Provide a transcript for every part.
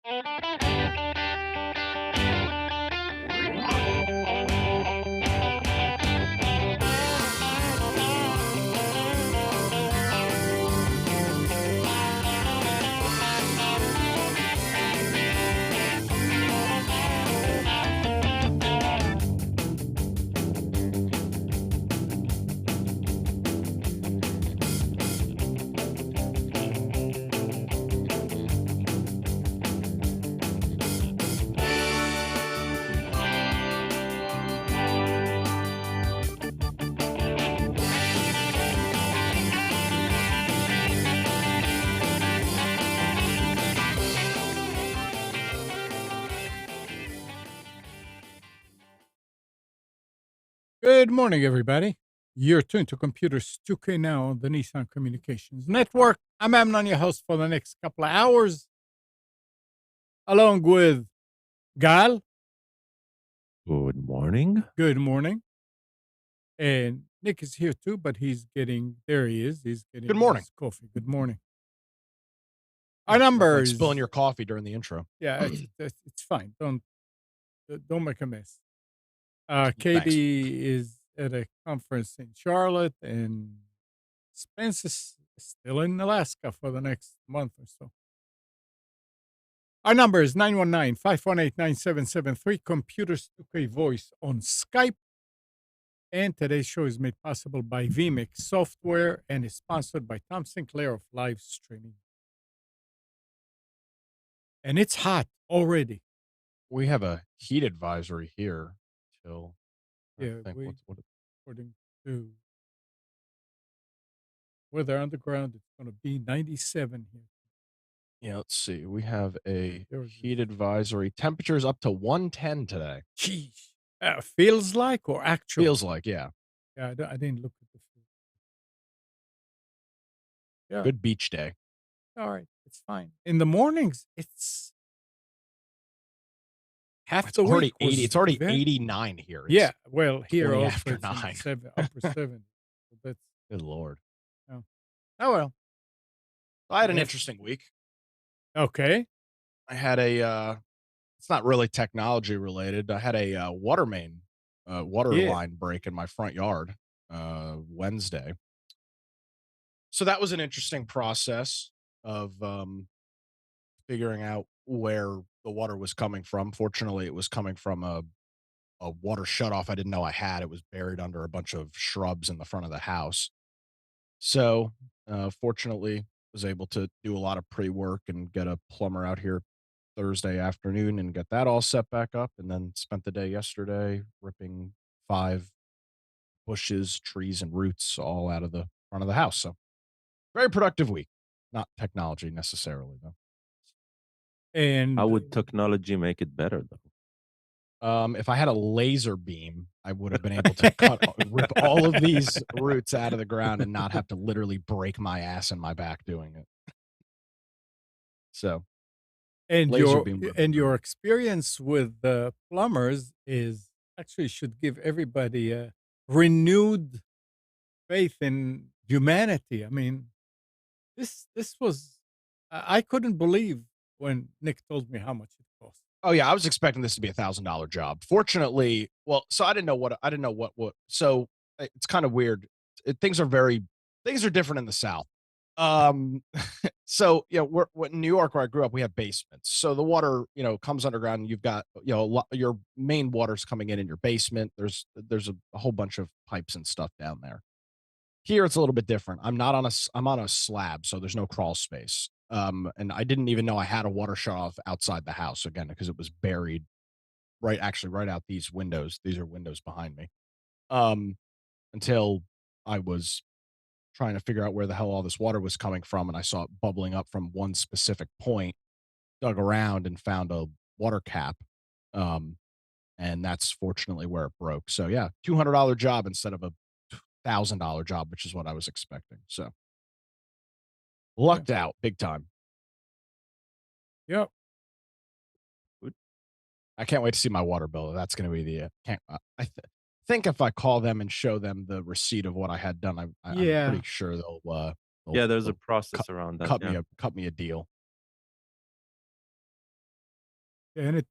Good morning, everybody. You're tuned to Computers 2K Now on the Nissan Communications Network. I'm Amnon, your host for the next couple of hours, along with Gal. Good morning. Good morning. And Nick is here too, but there he is. He's getting Good morning. his coffee. Good morning. Our numbers. Like spilling your coffee during the intro. Yeah, it's fine. Don't make a mess. Katie is at a conference in Charlotte, and Spence is still in Alaska for the next month or so. Our number is 919-518-9773, Computers 2K Voice on Skype. And today's show is made possible by vMix Software and is sponsored by Tom Sinclair of Live Streaming. And it's hot already. We have a heat advisory here till according to Weather Underground, it's going to be 97 here. Yeah, let's see. We have a heat advisory. Temperatures up to 110 today. Jeez. Feels like or actual? Feels like, yeah. Yeah, I didn't look at the feel. Yeah. Good beach day. All right. It's fine. In the mornings, it's half the already week. 80. It's already 89 here. It's yeah. Well, here also after it's 9. Upper 7. So that's, good Lord. Oh well. I had an interesting week. Okay. I had it's not really technology related. I had a water line break in my front yard Wednesday. So that was an interesting process of figuring out where the water was coming from. Fortunately, it was coming from a water shutoff I didn't know I had. It was buried under a bunch of shrubs in the front of the house. So fortunately, was able to do a lot of pre-work and get a plumber out here Thursday afternoon and get that all set back up, and then spent the day yesterday ripping 5 bushes, trees, and roots all out of the front of the house. So very productive week. Not technology necessarily, though. And how would technology make it better, though? If I had a laser beam, I would have been able to rip all of these roots out of the ground and not have to literally break my ass and my back doing it. So, and your experience with the plumbers should give everybody a renewed faith in humanity. I mean, this was I couldn't believe when Nick told me how much it cost. Oh yeah, I was expecting this to be $1,000 job. Fortunately, well, so I didn't know what. So it's kind of weird. Things are different in the South. So we're in New York where I grew up. We have basements, so the water comes underground. And you've got your main water's coming in your basement. There's a whole bunch of pipes and stuff down there. Here it's a little bit different. I'm on a slab, so there's no crawl space. And I didn't even know I had a water shut off outside the house again because it was buried right out these windows. These are windows behind me. Until I was trying to figure out where the hell all this water was coming from, and I saw it bubbling up from one specific point, dug around and found a water cap. And that's fortunately where it broke. So yeah, $200 job instead of a $1,000 job, which is what I was expecting. So lucked out big time. Yep. I can't wait to see my water bill. That's going to be the. I think if I call them and show them the receipt of what I had done, I'm pretty sure they'll. There's a process around that. Cut me a deal. And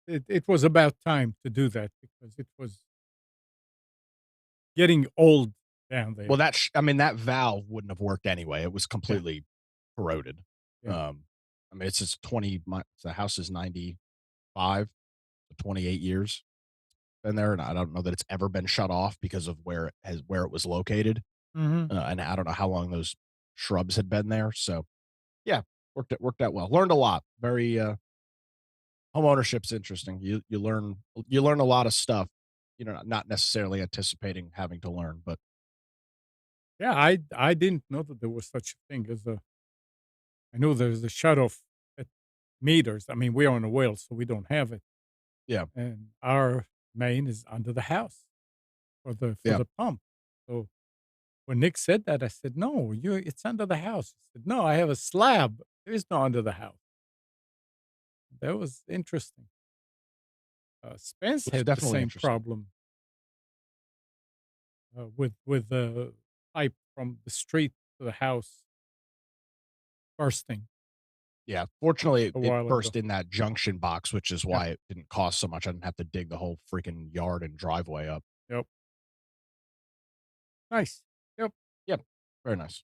it was about time to do that because it was getting old down Well, there. I mean, that valve wouldn't have worked anyway. It was Yeah, completely corroded. yeah. Um, I mean, it's just 20 months. The house is 95, 28 years been there, and I don't know that it's ever been shut off because of where it was located. Mhm. And I don't know how long those shrubs had been there. So yeah, worked out well. Learned a lot. Very home ownership's interesting. You learn a lot of stuff. You know, not necessarily anticipating having to learn, but Yeah, I didn't know that there was such a thing as a I knew there's a shut-off at meters. I mean, we're on a well, so we don't have it, yeah, and our main is under the house for yeah. the pump. So when Nick said that, I said, "No, it's under the house." He said, "No, I have a slab. There is no under the house." That was interesting. Spence It's had the definitely same interesting. problem with the pipe from the street to the house bursting Yeah, fortunately, it a it while ago. burst in that junction box, which is Yeah. why it didn't cost so much. I didn't have to dig the whole freaking yard and driveway up. Yep. Nice. Yep. Yep, very nice.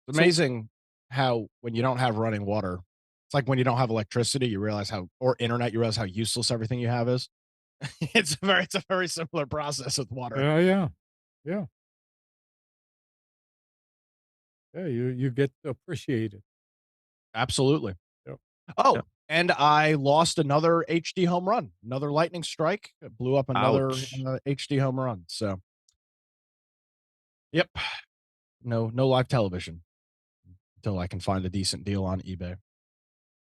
It's So amazing how when you don't have running water, it's like when you don't have electricity, you realize how or internet, you realize how useless everything you have is. It's a very similar process with water. yeah, yeah, yeah, yeah. You get to appreciate it. Absolutely. Yep. Yeah. Oh, and I lost another HD home run, another lightning strike. It blew up another Ouch. HD home run. So, yep, no live television until I can find a decent deal on eBay.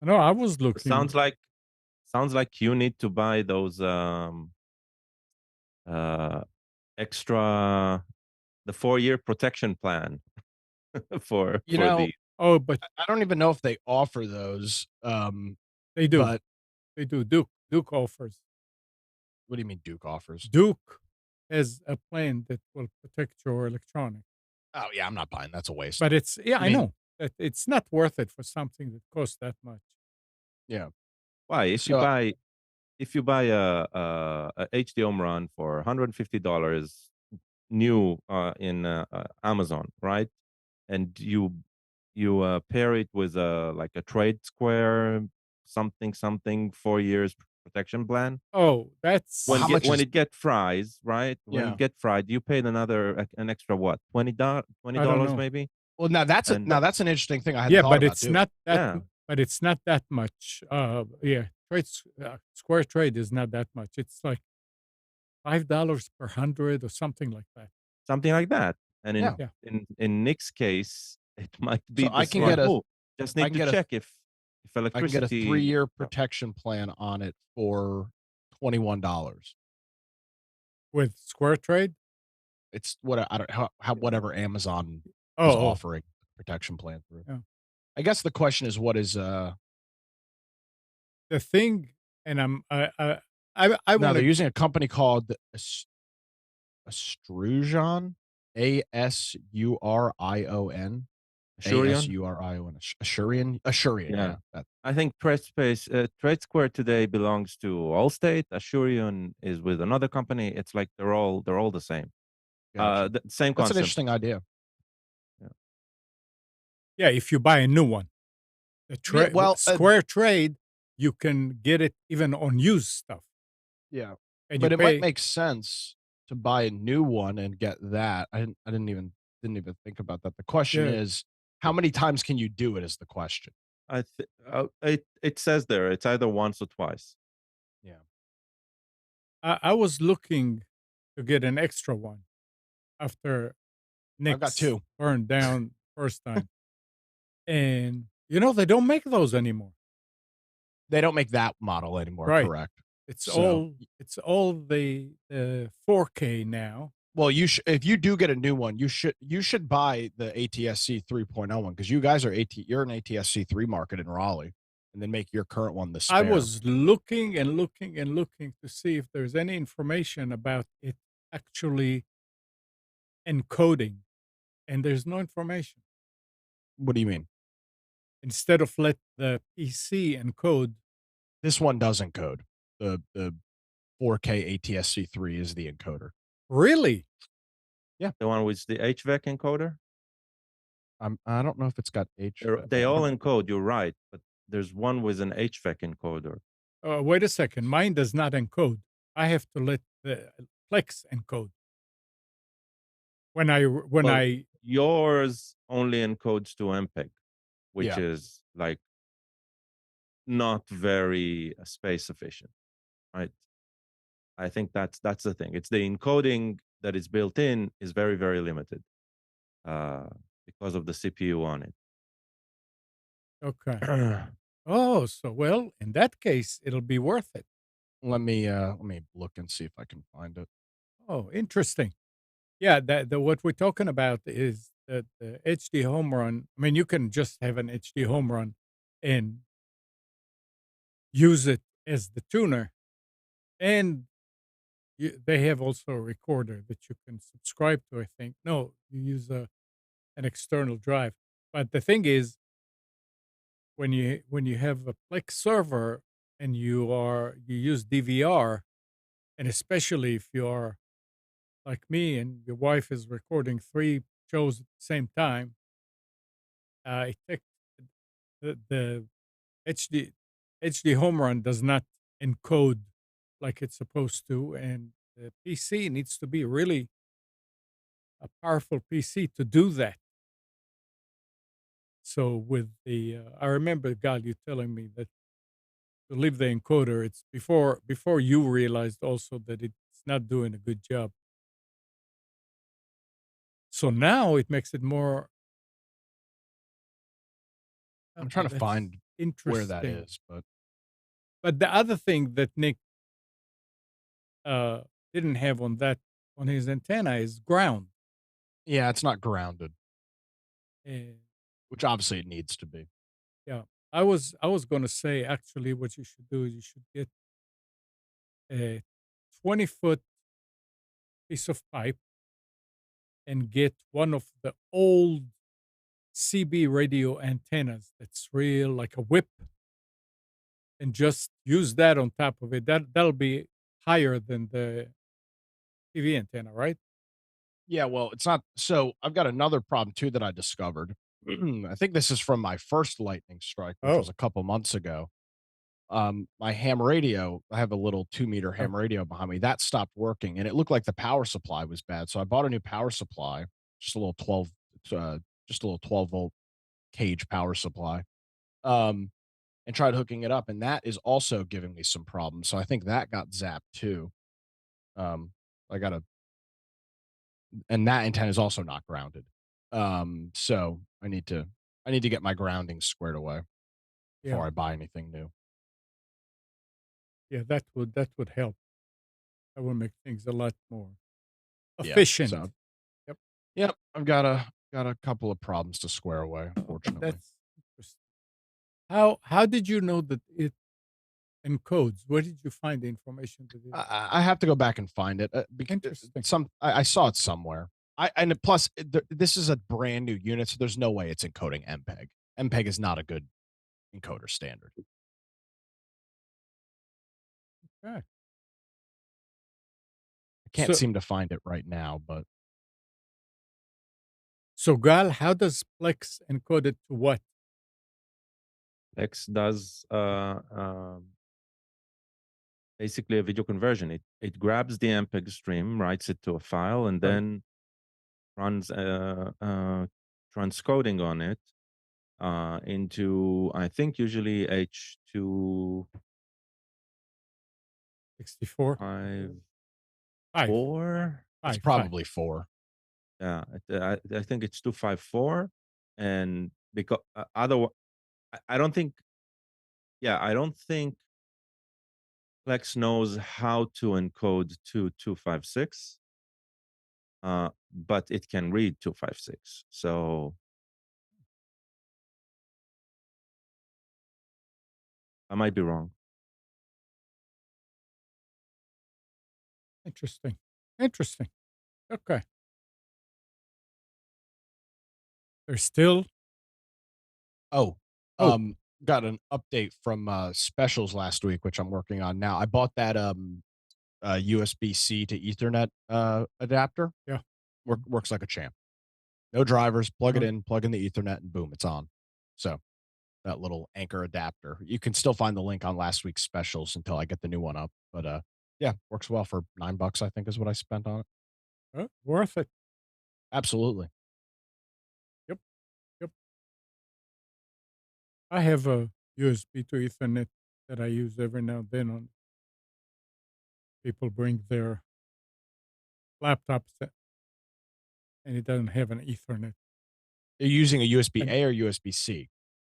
No, I was Sounds looking. like sounds like you need to buy those uh extra the 4-year protection plan You for know, the Oh, but I don't even know if they offer those. they do. But They do. Duke offers. what do you mean Duke offers? Duke has a plan that will protect your electronics. Oh yeah, I'm not buying. That's a waste. But it's yeah, I I mean, know that it's not worth it for something that costs that much. yeah. why So if you buy a HD home run for $150 new in Amazon, right? And you pair it with a like a trade square something 4 years protection plan. Oh, well, how that's much When is it get fries, right? When it yeah? get fried, you paid an extra what? I don't $20 know. maybe? Well, now And that's an interesting thing I hadn't Yeah, thought but about it's doing. not that yeah, but it's not that much. Yeah, Square Trade is not that much. It's like $5 per 100 or something like that. something like that. And Yeah. Yeah, in Nick's case, it might be So the smart move. Just I need can to get a check if I can get a three electricity. year protection plan on it for $21. with Square Trade? It's what I don't how whatever Amazon Oh, is oh, offering protection plan through. yeah. I guess the question is what is The thing and I no, they're wanna using a company called Astrujon, Asurion, Assurion? Assurion, Yeah. yeah. That I think Trade Square today belongs to Allstate. Assurion is with another company. It's like they're all the same. gotcha. The same That's an concept. interesting idea. Yeah. yeah, if you buy a new one. The Yeah, well, Square Trade, you can get it even on used stuff, yeah, and you but it might pay make sense to buy a new one and get that. I didn't even think about that. The question yeah. is, how many times can you do it is the question. It says there it's either once or twice. Yeah. I was looking to get an extra one after I've got Nick's 2. burned down first time, and, they don't make those anymore. They don't make that model anymore, Right. correct. It's So, all it's all the 4K now. well, if you do get a new one, you should buy the ATSC 3.0 one because you guys are you're an ATSC 3 market in Raleigh, and then make your current one the I spare. was looking and looking and looking to see if there's any information about it actually encoding, and there's no information. What do you mean? instead of let the PC encode. This one does encode. The 4K ATSC3 is the encoder. Really? Yeah. The one with the HVAC encoder? I don't know if it's got They all encode, you're right, but there's one with an HVAC encoder. Wait a second. Mine does not encode. I have to let the Plex encode. Well, yours only encodes to MPEG, which Yeah. is like not very space efficient, right? I think that's the thing. It's the encoding that is built in is very, very limited because of the CPU on it. Okay. Oh, so well, in that case, it'll be worth it. Let me look and see if I can find it. Oh, interesting. Yeah, what we're talking about is that the HD home run. I mean, you can just have an HD home run and use it as the tuner, and they have also a recorder that you can subscribe to. I think no, you use an external drive. But the thing is, when you have a Plex server and you use DVR, and especially if you are like me and your wife is recording 3 shows at the same time, it takes the HD HD home run does not encode like it's supposed to, and the PC needs to be really a powerful PC to do that. So with the, I remember Gal, you telling me that to leave the encoder, it's before you realized also that it's not doing a good job. So now it makes it more. I'm trying to That's find where that interesting. is, but The other thing that Nick uh, didn't have on his antenna is ground. yeah, it's not grounded, And which obviously it needs to be. yeah, I was gonna say actually what you should do is you should get a 20-foot piece of pipe and get one of the old CB radio antennas that's real like a whip, and just use that on top of it. That'll be higher than the TV antenna, right? Yeah, well, it's not so I've got another problem too that I discovered. I think this is from my first lightning strike, which was Oh, a couple months ago. My ham radio, I have a little 2-meter oh, ham radio behind me. That stopped working and it looked like the power supply was bad. So I bought a new power supply, just a little 12 uh, just a little 12-volt cage power supply. Um, and tried hooking it up, and that is also giving me some problems. So I think that got zapped too. Um, I got to and that antenna is also not grounded. So I need to get my grounding squared away yeah, before I buy anything new. yeah. That would help. That would make things a lot more Yeah. efficient. So Yep. yep, I've got a couple of problems to square away, unfortunately. That's interesting. How did you know that it encodes? Where did you find the information that it I have to go back and find it. interesting? I saw it somewhere. Plus this is a brand new unit, so there's no way it's encoding MPEG. MPEG is not a good encoder standard. Okay. I can't So seem to find it right now, but so Gal, how does Plex encode it to what? X does basically a video conversion. It grabs the MPEG stream, writes it to a file, and Right. then runs transcoding on it into, I think, usually H2 64? 5 5. 4. it's 5, 5. probably 4. Yeah, I think it's 254, and because otherwise, I don't think. Yeah, I don't think Plex knows how to encode to 256, but it can read 256. So I might be wrong. Interesting. Interesting. Okay. There's still Oh, Oh, Got an update from specials last week, which I'm working on now. I bought that USB-C to Ethernet adapter. yeah. Works like a champ. No drivers. Plug it Uh, in, plug in the Ethernet, and boom, it's on. So that little Anchor adapter. You can still find the link on last week's specials until I get the new one up. But yeah, works well for $9. I think is what I spent on it. Worth it. Absolutely. Yep. Yep. I have a USB to Ethernet that I use every now and then on people bring their laptops and it doesn't have an Ethernet. You're using a USB And A or USB C.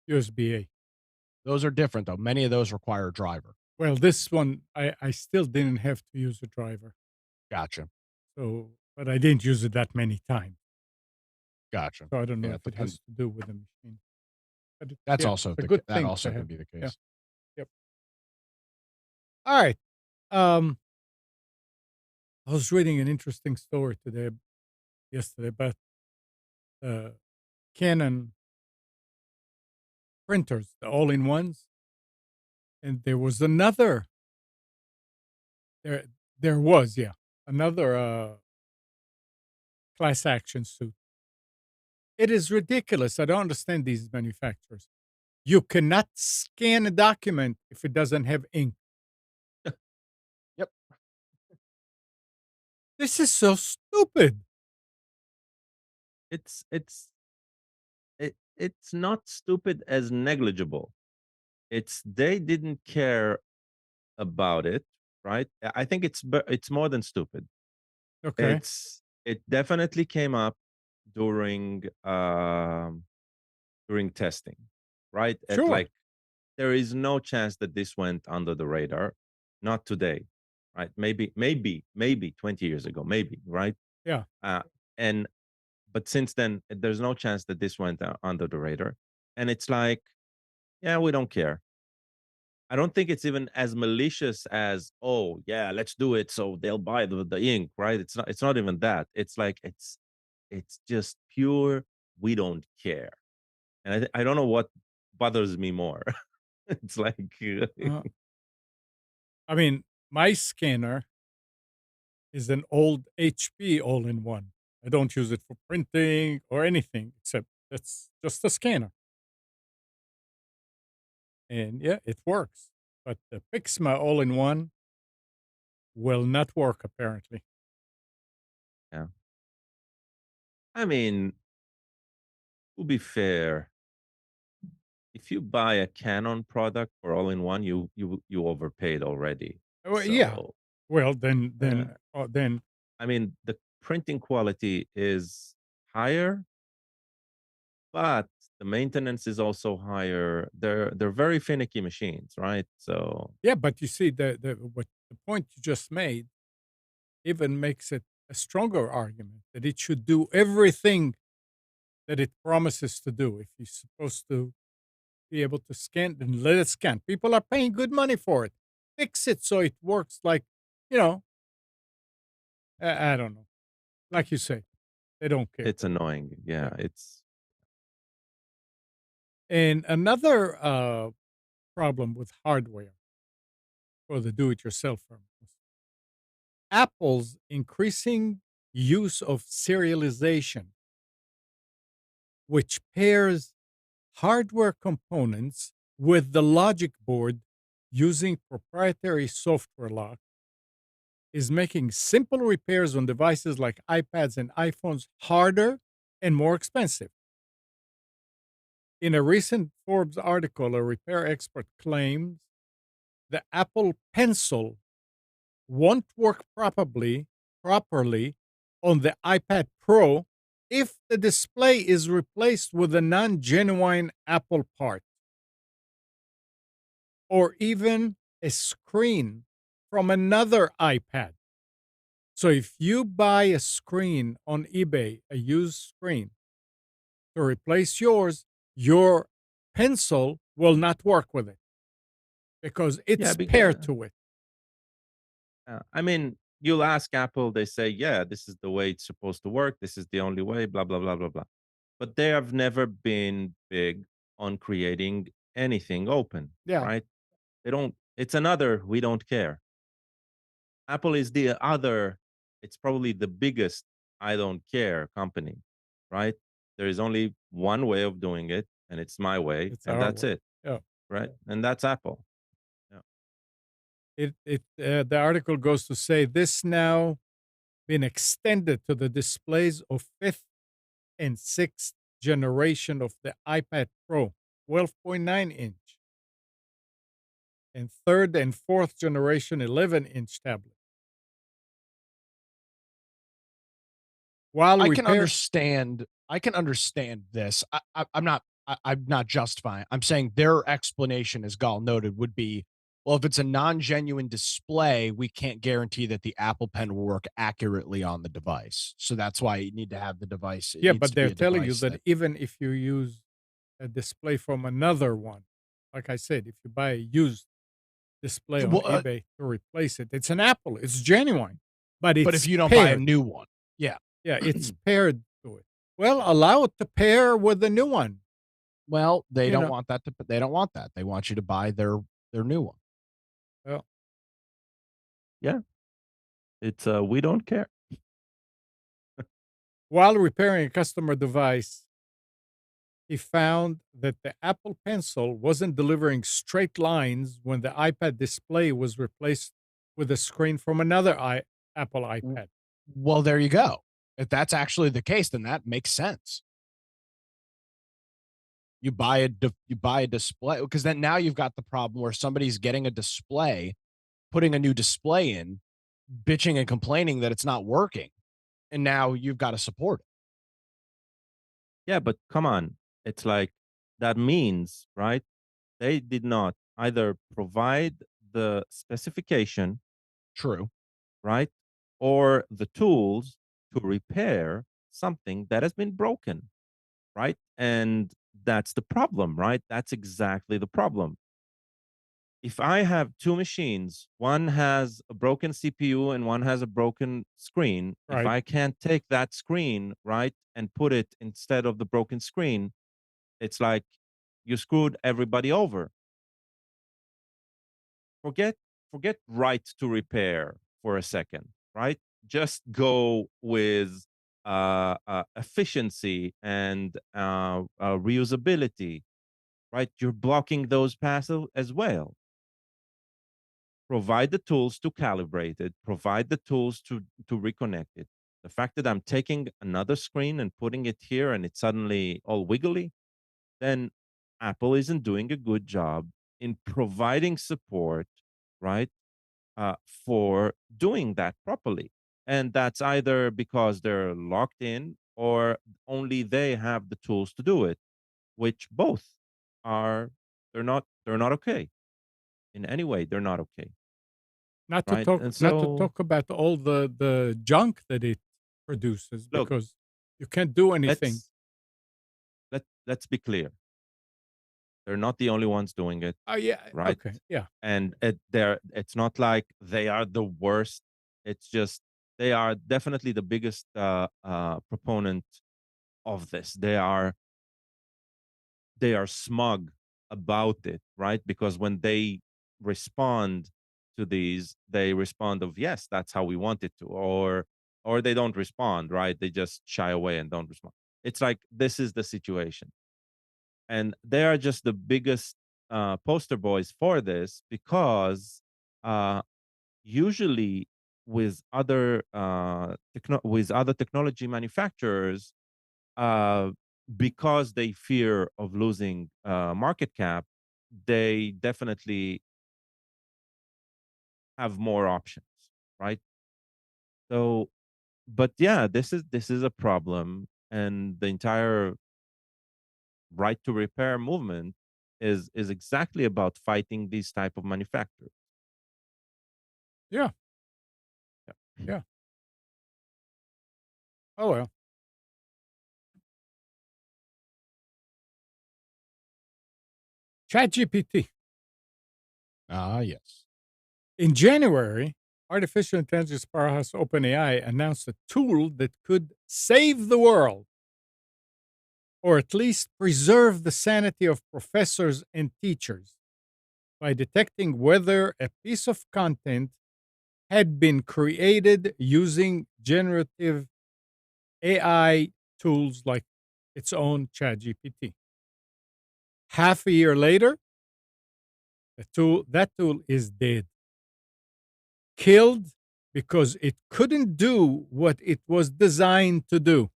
USB A. Those are different though. Many of those require a driver. Well, this one I still didn't have to use a driver. Gotcha. So, but I didn't use it that many times. Gotcha. So I don't know Yeah, if it has to do with the machine. But that's yeah, also it's a good that thing also to can have. be the Yeah. case. Yep. All right. Um, I was reading an interesting story yesterday about Canon printers, the all-in-ones, and there was another. There was, yeah, another class action suit. It is ridiculous. I don't understand these manufacturers. You cannot scan a document if it doesn't have ink. Yep. This is so stupid. It's it's not stupid as negligible. It's they didn't care about it, right? I think it's more than stupid. Okay, It definitely came up during during testing, right? At sure, like there is no chance that this went under the radar. Not today, right? Maybe 20 years ago, maybe, right? yeah. Uh, and but since then, there's no chance that this went under the radar. And it's like, yeah, we don't care. I don't think it's even as malicious as, oh yeah, let's do it so they'll buy the ink, right? It's not even that. It's like it's just pure we don't care. And I don't know what bothers me more. It's like Uh, I mean, my scanner is an old HP all-in-one. I don't use it for printing or anything except it's just a scanner. And yeah, it works. But the Pixma all-in-one will not work apparently. yeah. I mean, to be fair, if you buy a Canon product for all in one, you overpaid already. Well, yeah. So Well, uh, then I mean, the printing quality is higher, but the maintenance is also higher. They're very finicky machines, right? So yeah, but you see the point you just made even makes it a stronger argument that it should do everything that it promises to do. If you're supposed to be able to scan, then let it scan. People are paying good money for it. Fix it so it works like, you know, I don't know. Like you say, they don't care. it's annoying. Yeah, Yeah. it's And another problem with hardware for the do-it-yourselfer, Apple's increasing use of serialization, which pairs hardware components with the logic board using proprietary software lock, is making simple repairs on devices like iPads and iPhones harder and more expensive. In a recent Forbes article, a repair expert claims the Apple Pencil won't work properly on the iPad Pro if the display is replaced with a non-genuine Apple part or even a screen from another iPad. So if you buy a screen on eBay, a used screen, to replace yours, your pencil will not work with it because yeah, it's paired because to it. I mean, you'll ask Apple, they say, yeah, this is the way it's supposed to work. This is the only way, blah, blah, blah, blah, blah. But they have never been big on creating anything open, Yeah. right? They don't. It's another we don't care. Apple is the other. It's probably the biggest I don't care company, right? There is only one way of doing it, and it's my way, It's and our that's way. it, Yeah. right? And that's Apple. Yeah. The article goes to say this now been extended to the displays of fifth and sixth generation of the iPad Pro, 12.9-inch, and third and fourth generation 11-inch tablet. While I can repair, understand. I can understand this. I'm not justifying. I'm saying their explanation, as Gall noted, would be, well, if it's a non-genuine display, we can't guarantee that the Apple Pen will work accurately on the device. So that's why you need to have the device. It yeah, needs but to be they're a telling you device that that even if you use a display from another one, like I said, if you buy a used display on well, eBay to replace it, it's an Apple, it's genuine, but but if it's you don't buy a paired. new one, yeah. Yeah, it's paired to it. Well, allow it to pair with the new one. Well, they You don't know, want that. They don't want that. They want you to buy their new one. well, Yeah. It's we don't care. while repairing a customer device, he found that the Apple Pencil wasn't delivering straight lines when the iPad display was replaced with a screen from another Apple W- iPad. Well, there you go. If that's actually the case, then that makes sense. You buy a display, because then now you've got the problem where somebody's getting a display, putting a new display in, bitching and complaining that it's not working, and now you've got to support it. Yeah, but come on. It's like that means, right? They did not either provide the specification, True. right? Or the tools to repair something that has been broken, right? And that's the problem, right? That's exactly the problem. If I have two machines, one has a broken CPU and one has a broken screen, if Right. I can't take that screen, right, and put it instead of the broken screen, it's like you screwed everybody over. Forget forget right to repair for a second, right? Just go with efficiency and reusability, right? You're blocking those paths as well. Provide the tools to calibrate it, provide the tools to reconnect it. The fact that I'm taking another screen and putting it here and it's suddenly all wiggly, then Apple isn't doing a good job in providing support, right, for doing that properly. And that's either because they're locked in or only they have the tools to do it, which both are they're not okay in any way. They're not okay, right? And Not to so talk about all the junk that it produces, look, because you can't do anything. let's let's be clear. They're not the only ones doing it, Oh yeah, right? okay, yeah. And it's not like they are the worst. It's just they are definitely the biggest proponent of this. They are smug about it, right? Because when they respond to these, they respond of yes, that's how we want it to, or they don't respond, right? They just shy away and don't respond. It's like this is the situation, and they are just the biggest poster boys for this because uh, usually with other technology manufacturers, uh, because they fear of losing market cap, they definitely have more options, right? So, but yeah, this is a problem, and the entire right to repair movement is exactly about fighting these type of manufacturers. Yeah, Yeah. yeah. Oh well. ChatGPT. Ah, yes. In January, artificial intelligence powerhouse OpenAI announced a tool that could save the world. or at least preserve the sanity of professors and teachers by detecting whether a piece of content had been created using generative AI tools like its own ChatGPT. Half a year later, that tool is dead. Killed because it couldn't do what it was designed to do.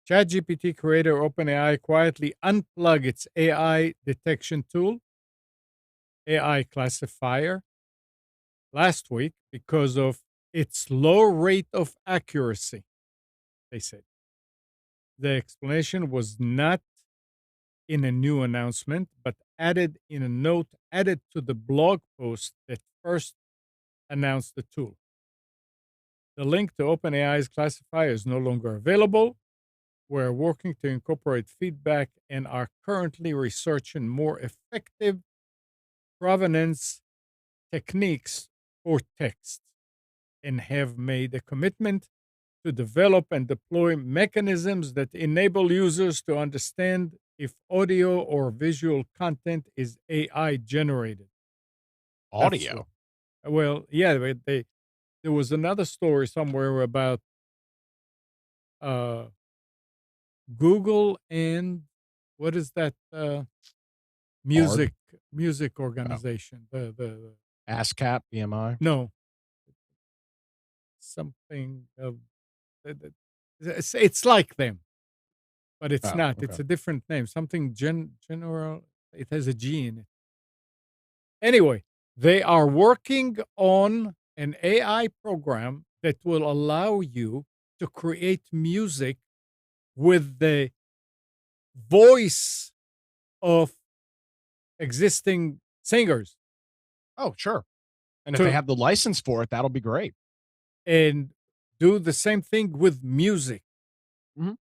ChatGPT creator OpenAI quietly unplugged its AI detection tool, AI classifier, last week because of its low rate of accuracy, they said. The explanation was not in a new announcement, but added in a note added to the blog post that first announced the tool. The link to OpenAI's classifier is no longer available. We're working to incorporate feedback and are currently researching more effective provenance techniques for text and have made a commitment to develop and deploy mechanisms that enable users to understand if audio or visual content is AI generated. Audio. Well, yeah, there was another story somewhere about Google and what is that music Oh. organization? The ASCAP, BMI. no, something it's like them, but it's not. Okay. It's a different name. Something general. It has a G in it. Anyway, they are working on an AI program that will allow you to create music with the voice of existing singers. Oh, sure. And if they have the license for it, that'll be great. And do the same thing with music. Mhm.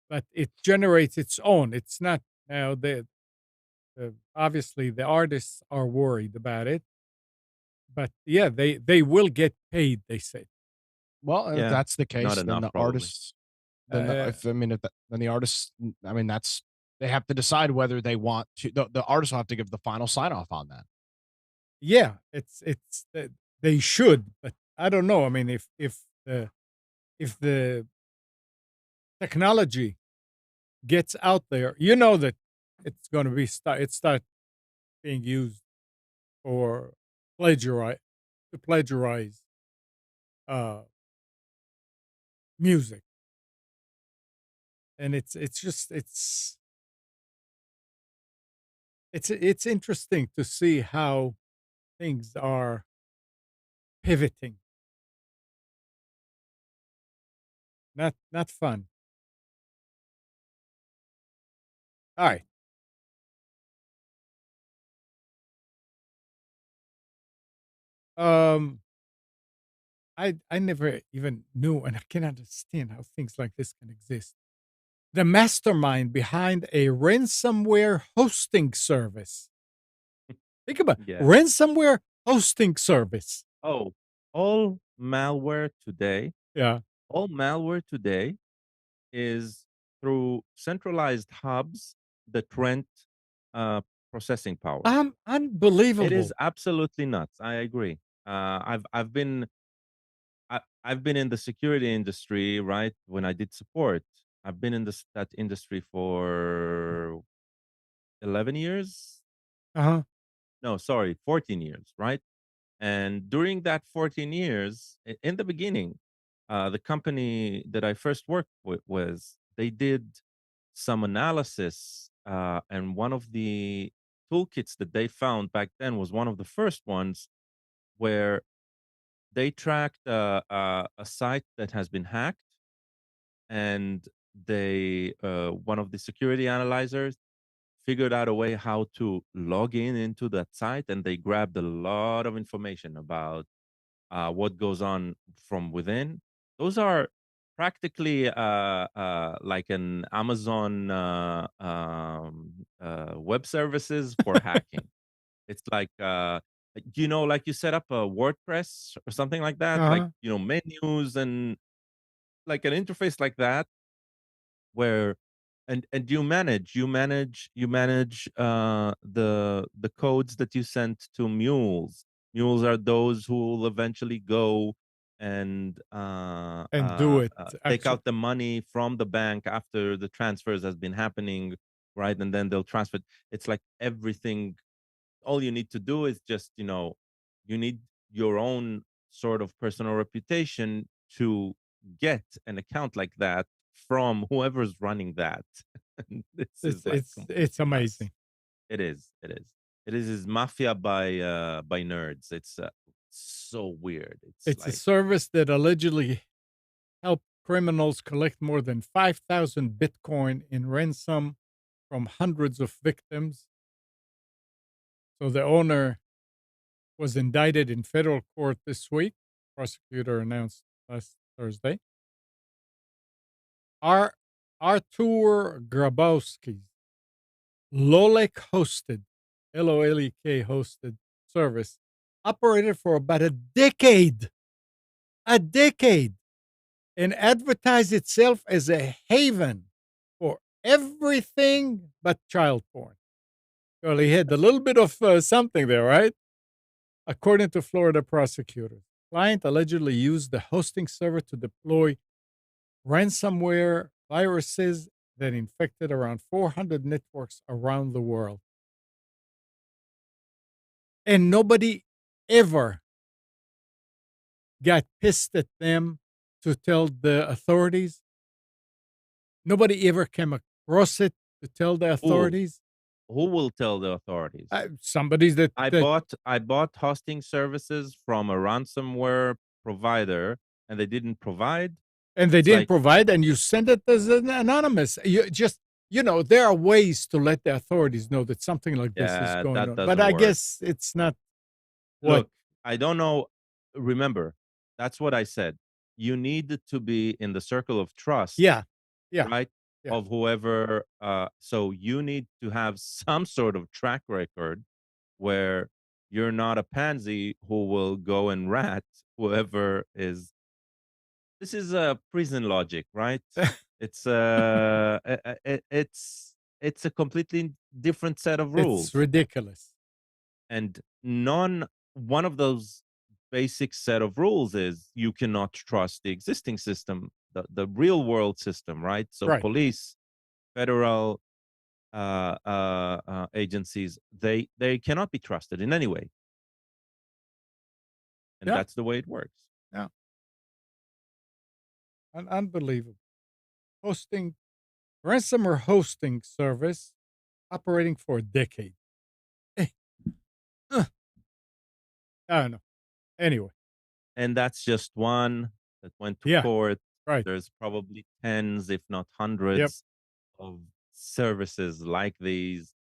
But it generates its own. It's not now obviously the artists are worried about it, but yeah, they will get paid. They say. Well, if Yeah, that's the not case, then enough the probably. artists, then the, if I mean, if the, then the artists, I mean, that's they have to decide whether they want to. The artists will have to give the final sign off on that. Yeah, they should, but I don't know. I mean, if the technology gets out there, you know that it's going to be start being used for plagiarize uh music, and it's interesting to see how things are pivoting. Not fun. All right. Um, I never even knew, and I can understand how things like this can exist. The mastermind behind a ransomware hosting service. Think about Yeah. ransomware hosting service. Oh, all malware today, Yeah. all malware today is through centralized hubs that rent processing power. It Unbelievable. is absolutely nuts. I agree. I've been in the security industry, right? When I did support, I've been in that industry for 11 years. Uh-huh. No, sorry, 14 years, right? And during that 14 years, in the beginning, the company that I first worked with was they did some analysis, and one of the toolkits that they found back then was one of the first ones where they tracked a site that has been hacked, and they one of the security analyzers figured out a way how to log in into that site, and they grabbed a lot of information about what goes on from within. Those are practically like an Amazon web services for hacking. It's like like you set up a WordPress or something like that, like Uh-huh. menus and like an interface like that. where and you manage the codes that you sent to mules. Mules are those who will eventually go and do it take actually. out the money from the bank after the transfers has been happening, right? And then they'll transfer it. It's like everything. All you need to do is just, you need your own sort of personal reputation to get an account like that from whoever's running that. And this is like It's completely nuts. amazing. It is. It is. It is mafia by nerds. It's so weird. It's It's a like, service that allegedly helped criminals collect more than 5,000 Bitcoin in ransom from hundreds of victims. So the owner was indicted in federal court this week. Prosecutor announced last Thursday. Artur Grabowski's Lolek hosted, Lolek hosted service operated for about a decade, and advertised itself as a haven for everything but child porn. Well, he had a little bit of something there, right? According to Florida prosecutors, client allegedly used the hosting server to deploy ransomware viruses that infected around 400 networks around the world. And nobody ever got pissed at them to tell the authorities. Nobody ever came across it to tell the who authorities. who will tell the authorities? Somebody's that, I bought hosting services from a ransomware provider, and they didn't provide. and they It's didn't like, provide, and you send it as an anonymous. You just, there are ways to let the authorities know that something like this is yeah, going that on. But doesn't I work. guess it's not what. Look, I don't know. Remember, that's what I said. You need to be in the circle of trust, Yeah, yeah, right? yeah. Of whoever. So you need to have some sort of track record where you're not a pansy who will go and rat whoever is. This is a prison logic, right? It's it's a completely different set of It's rules, ridiculous. and one of those basic set of rules is you cannot trust the existing system, the real world system, right? So Right. police, federal agencies, they cannot be trusted in any way, and Yeah. that's the way it works. Yeah. Unbelievable. Hosting ransomware hosting service operating for a decade. Eh, uh, I don't know. Anyway, And that's just one that went to yeah, court. right. There's probably tens, if not Yep. hundreds, of services like these.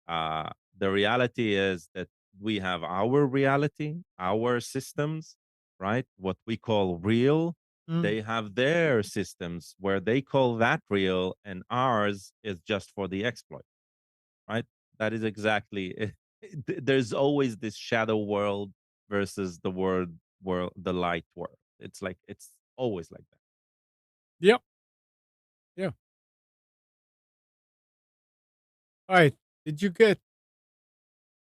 The reality is that we have our reality, our systems, right? What we call real. Mm. They have their systems where they call that real, and ours is just for the exploit, right? That is exactly it. There's always this shadow world versus the light world. It's like it's always like that. Yep. Yeah. All right. Did you get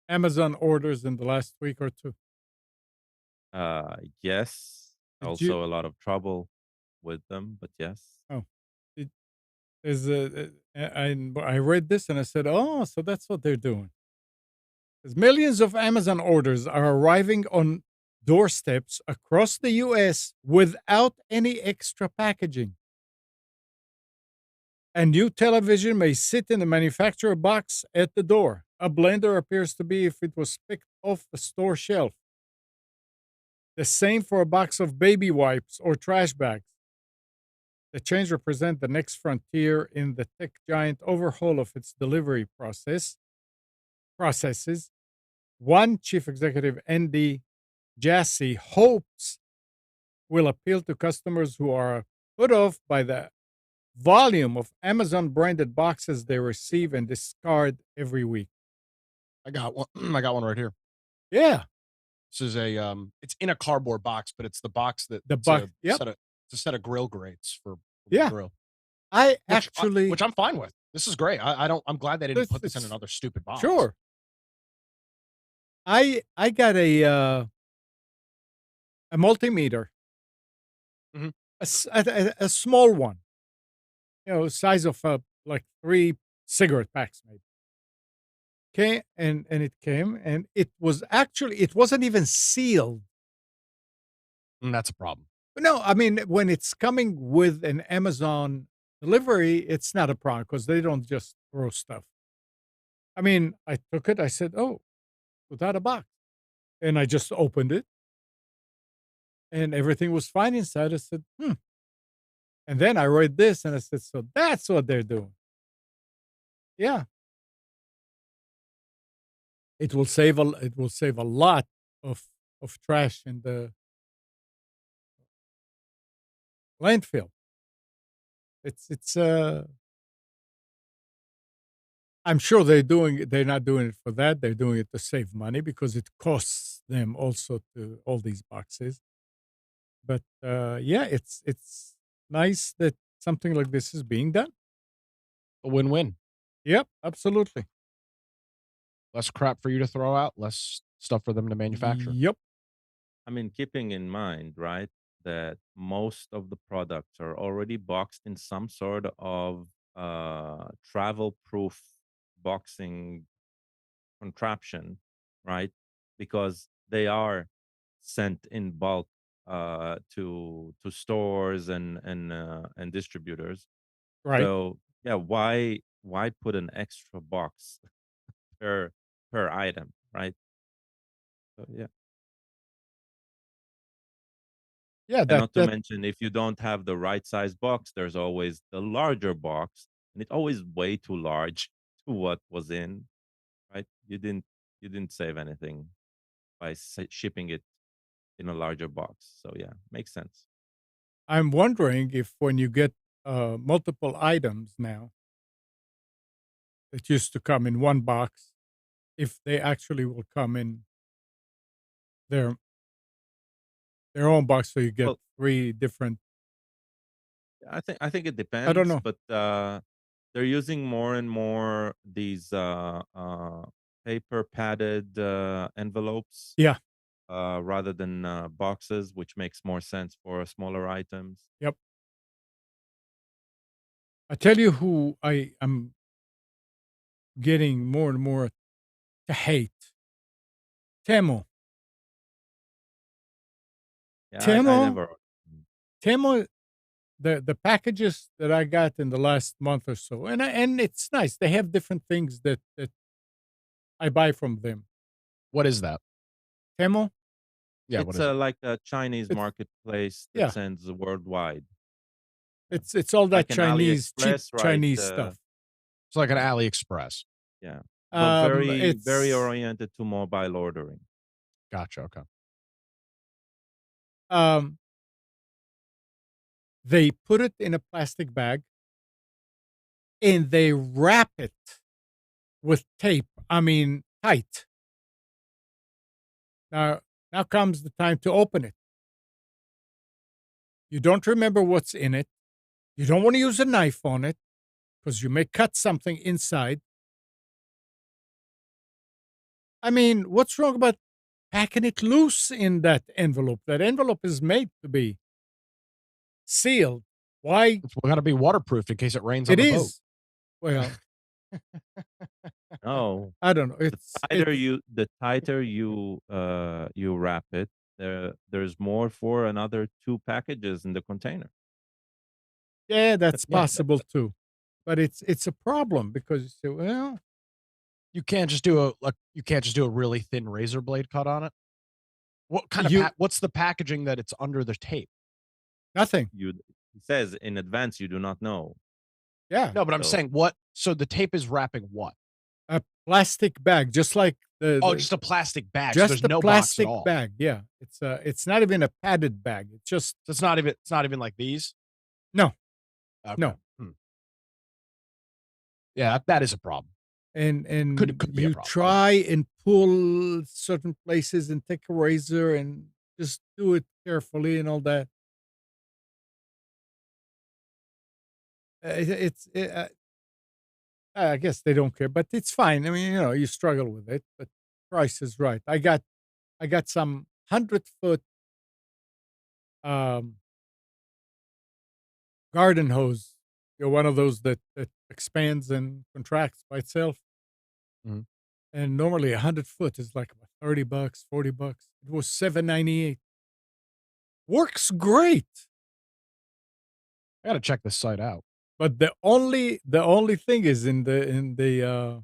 Amazon orders in the last week or two? Yes, Did you? also a lot of trouble with them, but yes. Oh, it is. I read this and I said, oh, so that's what they're doing. Because millions of Amazon orders are arriving on doorsteps across the U.S. without any extra packaging. A new television may sit in the manufacturer box at the door. A blender appears to be if it was picked off the store shelf. The same for a box of baby wipes or trash bags. The change represents the next frontier in the tech giant overhaul of its delivery processes. One chief executive, Andy Jassy, hopes will appeal to customers who are put off by the volume of Amazon branded boxes they receive and discard every week. I got one. I got one right here. Yeah. This is it's in a cardboard box, but it's the box that The box. Yep. it's a set of grill grates for the Yeah. grill. I which actually, which I'm fine with. This is great. I'm glad they didn't put this in it's another stupid box. sure. I got a multimeter, Mhm. a small one, size of like 3 cigarette packs, maybe. Came and it came, and it wasn't even sealed. That's a problem. No, I mean, when it's coming with an Amazon delivery, it's not a problem because they don't just throw stuff. I mean, I took it. I said, "Oh, without a box," and I just opened it, and everything was fine inside. I said, "Hmm." And then I read this, and I said, "So that's what they're doing." Yeah, it will save a lot of trash in the landfill. It's I'm sure they're not doing it for that. They're doing it to save money because it costs them also to all these boxes. But yeah, it's nice that something like this is being done. A win-win. Yep, absolutely. Less crap for you to throw out, less stuff for them to manufacture. Yep. I mean, keeping in mind, right, that most of the products are already boxed in some sort of travel proof boxing contraption, right? Because they are sent in bulk to stores and distributors. Right. So yeah, why put an extra box per item, right? So yeah. Yeah. And That not to that mention, if you don't have the right size box, there's always the larger box, and it's always way too large to what was in. Right? You didn't save anything by shipping it in a larger box. So yeah, makes sense. I'm wondering if when you get multiple items now that used to come in one box, if they actually will come in their own box, so you get Well, 3 different. I think it I don't depends, know. but they're using more and more these paper padded envelopes Yeah. rather than boxes, which makes more sense for smaller items. Yep. I tell you who I am getting more and more to hate. Temu. Yeah, I Temu. never. Temu. The packages that I got in the last month or so, and it's nice. They have different things that I buy from them. What is that? Temu. Yeah, what It's is it? like a Chinese It's marketplace that yeah. sends worldwide. Yeah. It's all that Like an Chinese, cheap AliExpress, right? Chinese stuff. It's like an Yeah, AliExpress. yeah. But very It's oriented to mobile ordering. Gotcha, okay. um, they put it in a plastic bag and they wrap it with tape. I mean, tight. Now, now comes the time to open it. You don't remember what's in it. You don't want to use a knife on it because you may cut something inside. I mean, what's wrong about packing it loose in that envelope? That envelope is made to be sealed. Why? It's gotta be waterproof in case it rains on It the boat. is. Well, No, I don't know. It's the tighter you wrap it, there's more for another 2 packages in the container. yeah, that's Yeah, possible too. But it's a problem because you say, well, you can't just do a really thin razor blade cut on it? you What's the packaging that it's under the tape? nothing. It says in advance you do not know. Yeah, No, but I'm So saying what so the tape is wrapping what? a plastic bag, just like Oh, just a plastic bag, so there's just a no box at plastic all. bag. Yeah, it's not even a padded bag. It's just So it's not even like these? no, Okay. no. Hmm. Yeah, that is a problem. And Could be a you problem, yeah. try and pull certain places and take a razor and just do it carefully and all that. I guess they don't care, but it's fine. I mean, you struggle with it, but price is right. I got some 100-foot um, garden hose. One of those that expands and contracts by itself. Mhm. And normally 100 foot is like about $30, $40. It was $7.98. Works great. I gotta check this site out. But the only thing is in the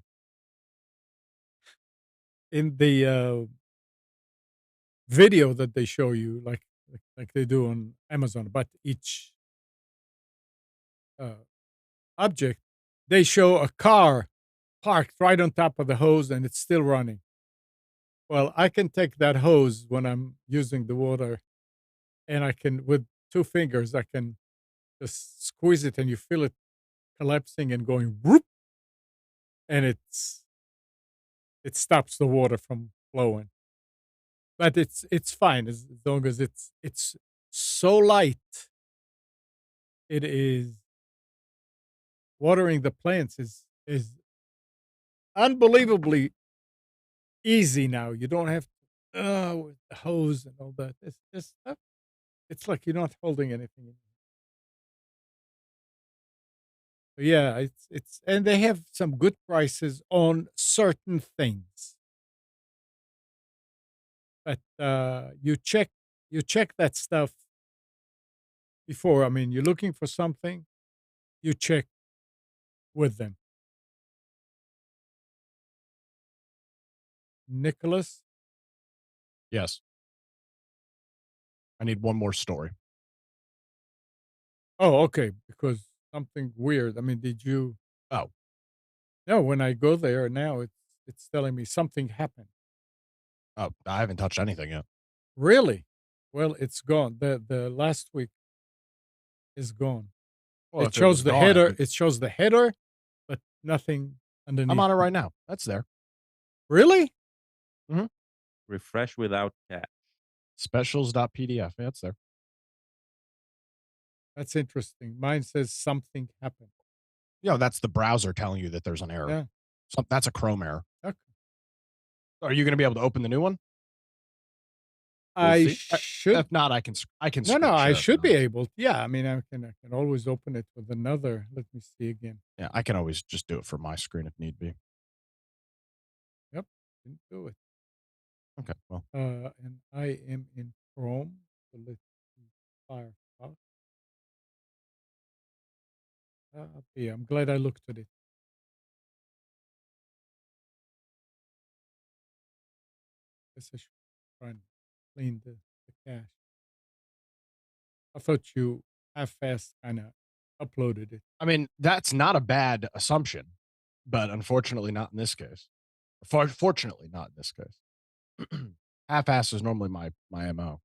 video that they show you, like they do on Amazon, but each uh, object, they show a car parked right on top of the hose and it's still running. Well, I can take that hose when I'm using the water, and I can, with 2 fingers, I can just squeeze it, and you feel it collapsing and going whoop, and it stops the water from flowing. But it's fine as long as it's so light. It is watering the plants is unbelievably easy now. You don't have to with the hose and all that. It's just it's like you're not holding anything. Yeah, it's and they have some good prices on certain things. But you check that stuff before. I mean, you're looking for something, you check with them. Nicholas? Yes. I need one more story. Oh, okay, because something weird. I mean, did you Oh, no, when I go there now, it's telling me something happened. oh, I haven't touched anything yet. Really? Well, it's gone. The last week is gone. Well, It if it was shows the gone, header. It shows the header, but nothing I'm underneath. on it right now. That's there. Really? Refresh without cache. Specials.pdf. Yeah, it's there. That's interesting. Mine says something happened. That's the browser telling you that there's an error. Yeah. That's a Chrome error. Okay. Are you going to be able to open the new one? We'll I see. should. If not, I can. No, screen I share if should you be want. able. Yeah, I mean, I can always open it with another. Let me see again. Yeah, I can always just do it from my screen if need be. Yep, didn't do it. Okay. Well, And I am in Chrome. So let's see. Firefox. Yeah, I'm glad I looked at it. Guess I should try and clean the cache. I thought you half-fast kind of uploaded it. I mean, that's not a bad assumption, but unfortunately, not in this case. Fortunately, not in this case. Half-ass is normally my mo.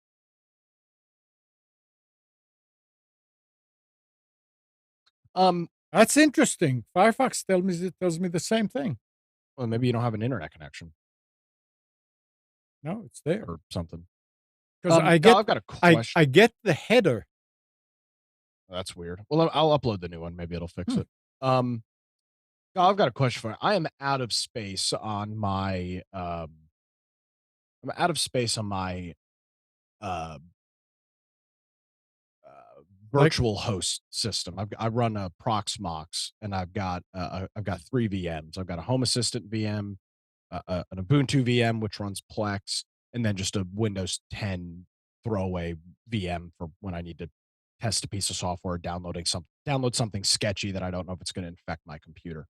Um, That's interesting. Firefox tells me the same thing. well, maybe you don't have an internet connection No, it's there or something. because I Gal, get I've got a I question. I get the header. That's weird. Well, I'll upload the new one. Maybe it'll fix Hmm. it. Gal, I've got a question for you. I am out of space on my I'm out of space on my uh, uh, Like virtual host system. I run a Proxmox, and I've got 3 VMs. I've got a Home Assistant VM, an Ubuntu VM which runs Plex, and then just a Windows 10 throwaway VM for when I need to test a piece of software, download something sketchy that I don't know if it's going to infect my computer.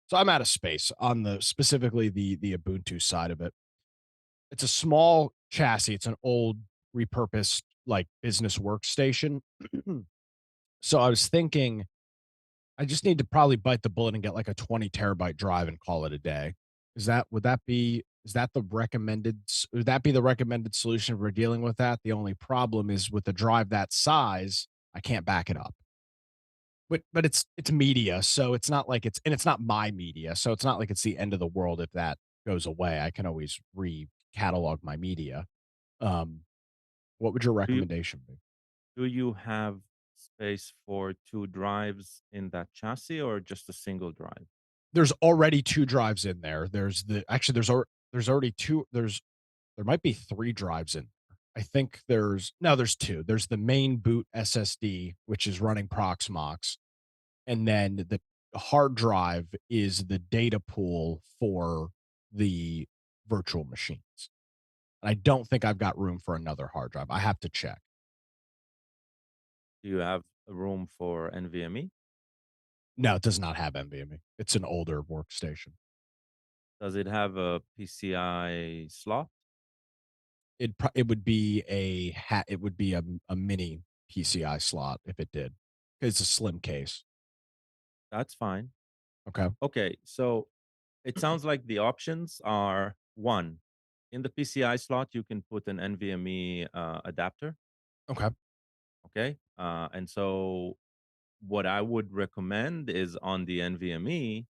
So I'm out of space on specifically the Ubuntu side of it. It's a small chassis. It's an old repurposed like business workstation. So I was thinking I just need to probably bite the bullet and get like a 20 terabyte drive and call it a day. Is that the would that be the recommended solution if we're dealing with that? The only problem is with a drive that size, I can't back it up. But it's media, so it's not like it's not my media, so it's not like it's the end of the world if that goes away. I can always re-catalog my media. Um, what would your Do you recommendation be? do you have space for 2 drives in that chassis or just a single drive? There's already 2 drives in there. There's already 2 there might be 3 drives in there. I think there's 2. There's the main boot SSD, which is running Proxmox, and then the hard drive is the data pool for the virtual machines. I don't think I've got room for another hard drive. I have to check. Do you have a room for NVMe? No, it does not have NVMe. It's an older workstation. Does it have a PCI slot? It would be it would be a mini PCI slot if it did. It's a slim case. That's fine. Okay. Okay, so it sounds like the options are, 1, in the PCI slot, you can put an NVMe, adapter, Okay. okay? And so what I would recommend is on the NVMe,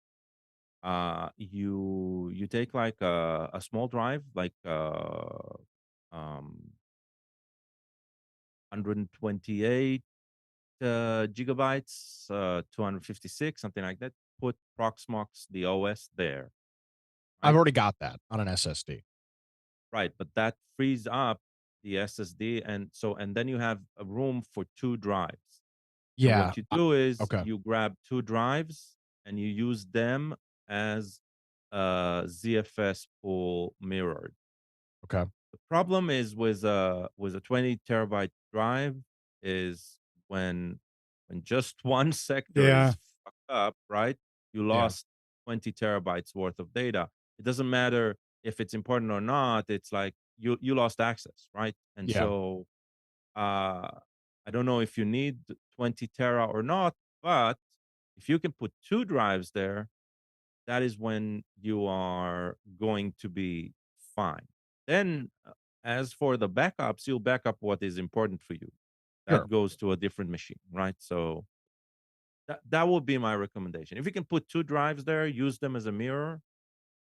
you take like a small drive, like, um, 128 gigabytes, 256, something like that. Put Proxmox, the OS there, I've right? already got that on an SSD. Right, but that frees up the SSD, and then you have a room for 2 drives. And Yeah. what you do is Okay. you grab 2 drives and you use them as a ZFS pool mirrored. Okay. The problem is with a 20 terabyte drive is when when just one sector Yeah. is fucked up, right? You Yeah. lost 20 terabytes worth of data. It doesn't matter if it's important or not. It's like you lost access, right? And Yeah. so I don't know if you need 20 tera or not, but if you can put 2 drives there, that is when you are going to be fine. Then, as for the backups, you'll back up what is important for you. Sure. That goes to a different machine, right? So that would be my recommendation. If you can put 2 drives there, use them as a mirror,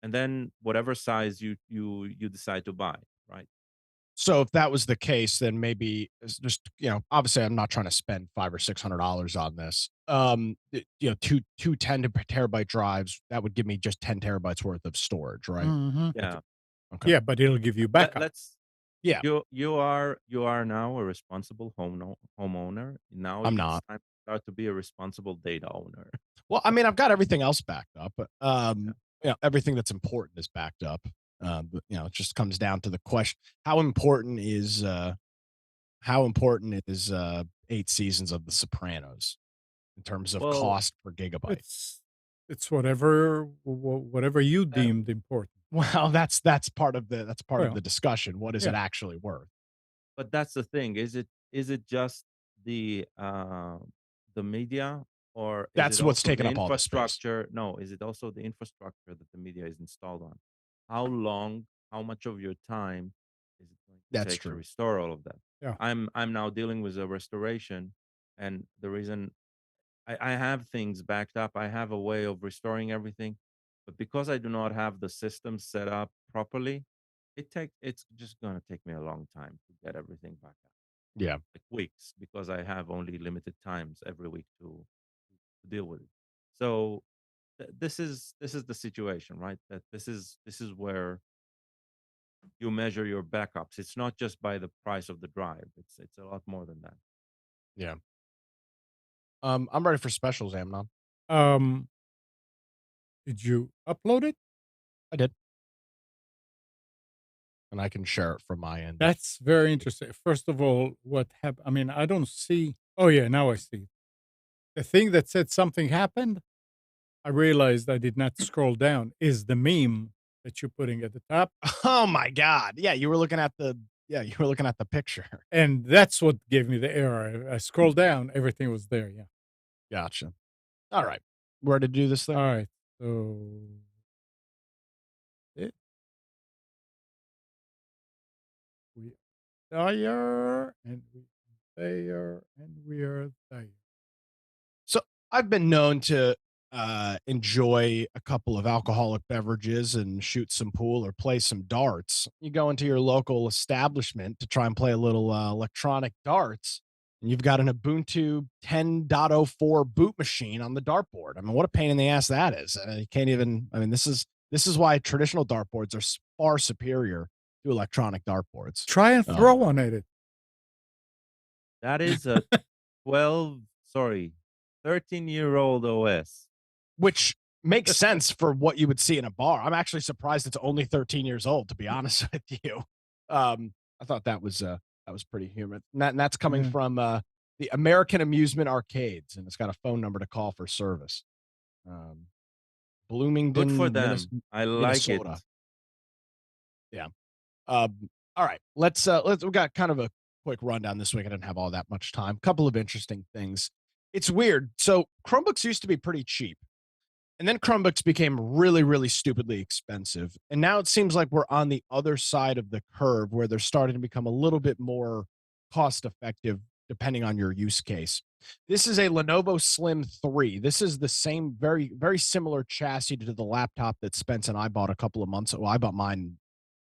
and then whatever size you decide to buy, right? So if that was the case, then maybe it's just, obviously I'm not trying to spend 5 or $600 on this. Two 10 terabyte drives, that would give me just 10 terabytes worth of storage, right? Mhm. Okay. Yeah. Okay. Yeah, but it'll give you backup. Let's Yeah, you are now a responsible homeowner. Now I'm it's not. time to start to be a responsible data owner. Well, I mean, I've got everything else backed up. Yeah. Everything that's important is backed up. But, it just comes down to the question: how important is 8 seasons of The Sopranos in terms of Well, cost per gigabyte? It's it's whatever you uh, deemed important. Well, that's part of Well, the discussion. What is it yeah. actually worth? but that's the thing. Is it just the media, or is it That's what's also taking the up all the space. infrastructure? No, is it also the infrastructure that the media is installed on? How long, how much of your time is it going to That's take to true. restore all of that? Yeah. I'm now dealing with a restoration, and the reason I have things backed up. I have a way of restoring everything, but because I do not have the system set up properly, it's just gonna take me a long time to get everything back up, Yeah. like weeks, because I have only limited times every week to deal with it. So this is the situation, right? That this is where you measure your backups. It's not just by the price of the drive. It's a lot more than that. Yeah. I'm ready for specials, Amnon. Um, did you upload it? I did, and I can share it from my end. That's very interesting. First of all, what happened? I mean, I don't see. Oh yeah, now I see. The thing that said something happened, I realized I did not scroll down, is the meme that you're putting at the top. Oh my god. You were looking at the picture. And that's what gave me the error. I scrolled down, everything was there. Yeah. Gotcha. All right. Where to do this All thing? right. So it, we there and we there and we are there. So I've been known to enjoy a couple of alcoholic beverages and shoot some pool or play some darts. You go into your local establishment to try and play a little electronic darts. and you've got an Ubuntu 10.04 boot machine on the dartboard. I mean, what a pain in the ass that is. You can't even. I mean, this is why traditional dartboards are far superior to electronic dartboards. Try and throw on it. That is a 13-year-old OS. Which makes sense for what you would see in a bar. I'm actually surprised it's only 13 years old, to be honest with you. I thought that was pretty human. And that's coming from the American Amusement Arcades, and it's got a phone number to call for service. Bloomington, good for them. I like Minnesota. it. Yeah. All right. Let's we got kind of a quick rundown this week. I didn't have all that much time. Couple of interesting things. It's weird. So Chromebooks used to be pretty cheap. And then Chromebooks became really, really stupidly expensive. And now it seems like we're on the other side of the curve where they're starting to become a little bit more cost effective depending on your use case. This is a Lenovo Slim 3. This is the same, very, very similar chassis to the laptop that Spence and I bought a couple of months ago. Well, I bought mine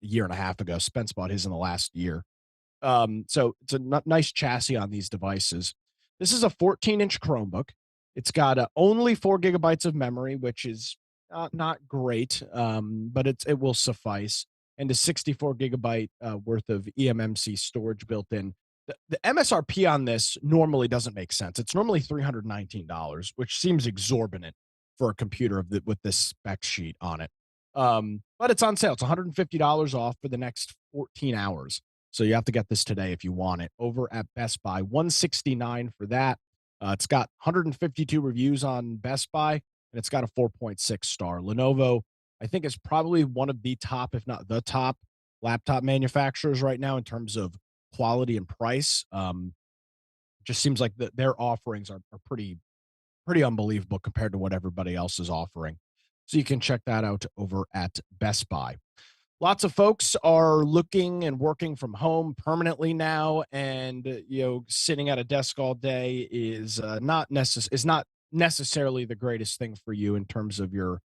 a year and a half ago. Spence bought his in the last year. So it's a nice chassis on these devices. This is a 14-inch Chromebook. It's got only 4 gigabytes of memory, which is not great, but it will suffice, and a 64 gigabyte worth of eMMC storage built in. The MSRP on this normally doesn't make sense. It's normally $319, which seems exorbitant for a computer with this spec sheet on it. But it's on sale. It's $150 off for the next 14 hours. So you have to get this today if you want it. Over at Best Buy, $169 for that. It's got 152 reviews on Best Buy, and it's got a 4.6 star. Lenovo, I think, is probably one of the top, if not the top, laptop manufacturers right now in terms of quality and price. Just seems like their offerings are pretty unbelievable compared to what everybody else is offering. So you can check that out over at Best Buy. Lots of folks are looking and working from home permanently now, and sitting at a desk all day is not necessarily the greatest thing for you in terms of your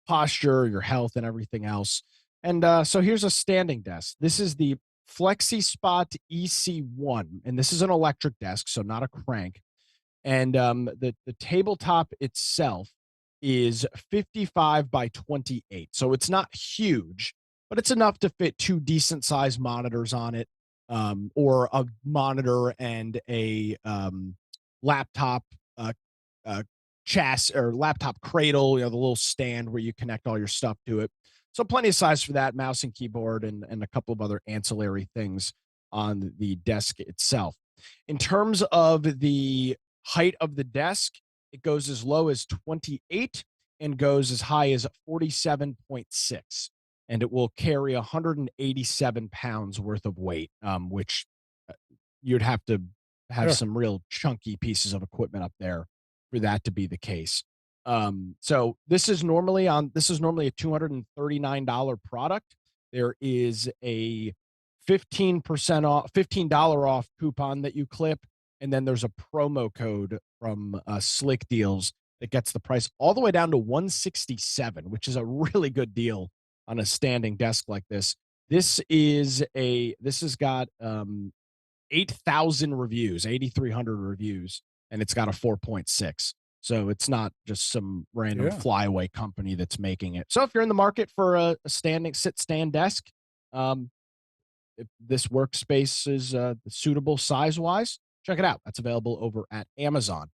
posture, your health, and everything else. And so here's a standing desk. This is the FlexiSpot EC1, and this is an electric desk, so not a crank. And the tabletop itself is 55 by 28, so it's not huge, but it's enough to fit 2 decent sized monitors on it, or a monitor and a laptop chassis or laptop cradle, the little stand where you connect all your stuff to it. So plenty of size for that, mouse and keyboard, and a couple of other ancillary things on the desk itself. In terms of the height of the desk, it goes as low as 28 and goes as high as 47.6. And it will carry 187 pounds worth of weight, which you'd have to have some real chunky pieces of equipment up there for that to be the case. So this is normally a $239 product. There is a 15% off, $15 off coupon that you clip, and then there's a promo code from Slick Deals that gets the price all the way down to $167, which is a really good deal on a standing desk like this. This has got 8,000 reviews, 8,300 reviews, and it's got a 4.6. So it's not just some random flyaway company that's making it. So if you're in the market for a stand desk, if this workspace is suitable size-wise, check it out. That's available over at Amazon.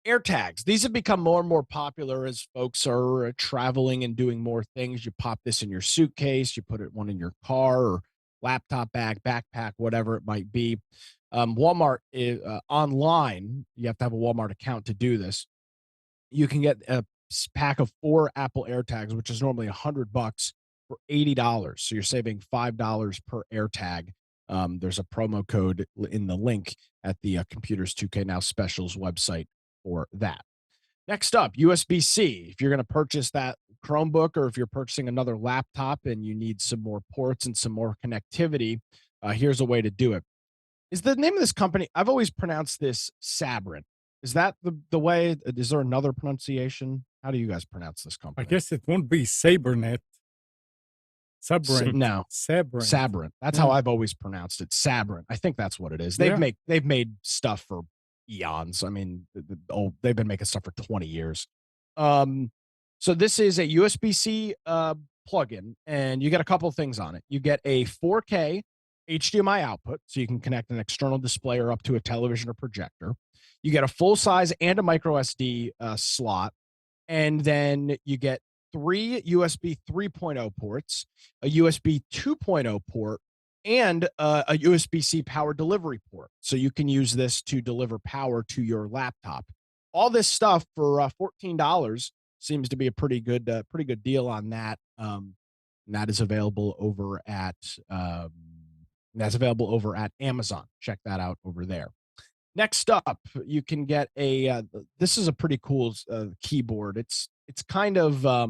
AirTags. These have become more and more popular as folks are traveling and doing more things. You pop this in your suitcase, you put one in your car or laptop bag, backpack, whatever it might be. Walmart online, you have to have a Walmart account to do this. You can get a pack of 4 Apple AirTags, which is normally $100 for $80. So you're saving $5 per AirTag. There's a promo code in the link at the Computers 2K Now Specials website for that. Next up, USB-C. If you're going to purchase that Chromebook, or if you're purchasing another laptop and you need some more ports and some more connectivity, here's a way to do it. Is the name of this company, I've always pronounced this Sabrent. Is that the way? Is there another pronunciation? How do you guys pronounce this company? I guess it won't be SaberNet. Sabrent. No, Sabrent. Sabrent. That's how I've always pronounced it. Sabrent. I think that's what it is. They've made stuff for eons. I mean, they've been making stuff for 20 years. So this is a USB-C plugin, and you get a couple of things on it. You get a 4K HDMI output, so you can connect an external display or up to a television or projector. You get a full size and a micro SD slot, and then you get 3 USB 3.0 ports, a USB 2.0 port, and a USB-C power delivery port. So you can use this to deliver power to your laptop. All this stuff for $14 seems to be a pretty good deal on that. And that is available over at Amazon. Check that out over there. Next up, you can get a. This is a pretty cool keyboard. It's kind of I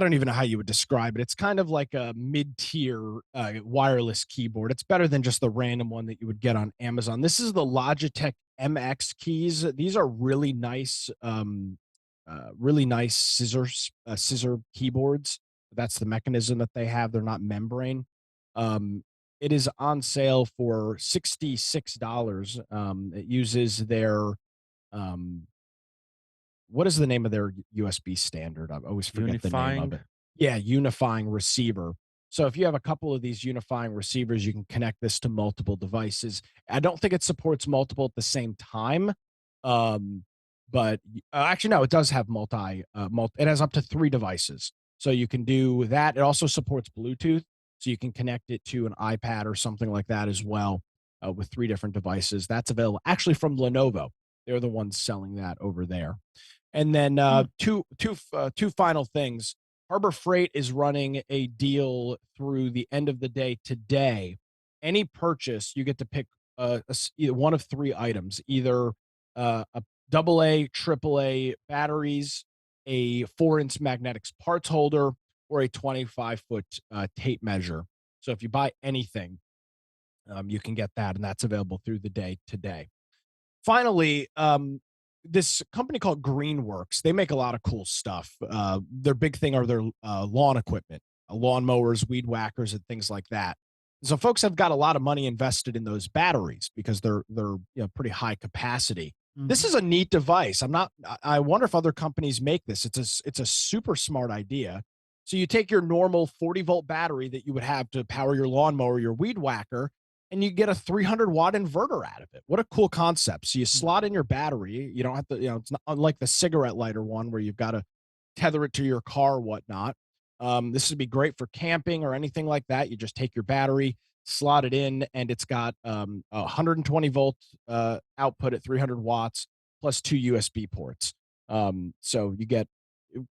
don't even know how you would describe it. It's kind of like a mid-tier wireless keyboard. It's better than just the random one that you would get on Amazon. This is the Logitech MX keys. These are really nice scissor keyboards. That's the mechanism that they have. They're not membrane. It is on sale for $66. It uses their what is the name of their USB standard? I always forget the name of it. Yeah, unifying receiver. So if you have a couple of these unifying receivers, you can connect this to multiple devices. I don't think it supports multiple at the same time. But actually, no, it does have multi. It has up to 3 devices. So you can do that. It also supports Bluetooth. So you can connect it to an iPad or something like that as well with 3 different devices. That's available actually from Lenovo. They're the ones selling that over there. And then two final things. Harbor Freight is running a deal through the end of the day today. Any purchase, you get to pick either one of 3 items, either a AA, AAA batteries, a 4-inch magnetics parts holder, or a 25-foot tape measure. So if you buy anything, you can get that, and that's available through the day today. Finally, this company called Greenworks, they make a lot of cool stuff. Their big thing are their lawn equipment, lawnmowers, weed whackers, and things like that. So folks have got a lot of money invested in those batteries because they're pretty high capacity. Mm-hmm. This is a neat device. I wonder if other companies make this. It's a super smart idea. So you take your normal 40-volt battery that you would have to power your lawnmower, your weed whacker, and you get a 300-watt inverter out of it. What a cool concept. So you slot in your battery. You don't have to, it's not unlike the cigarette lighter one where you've got to tether it to your car or whatnot. This would be great for camping or anything like that. You just take your battery, slot it in, and it's got 120-volt output at 300 watts plus 2 USB ports. So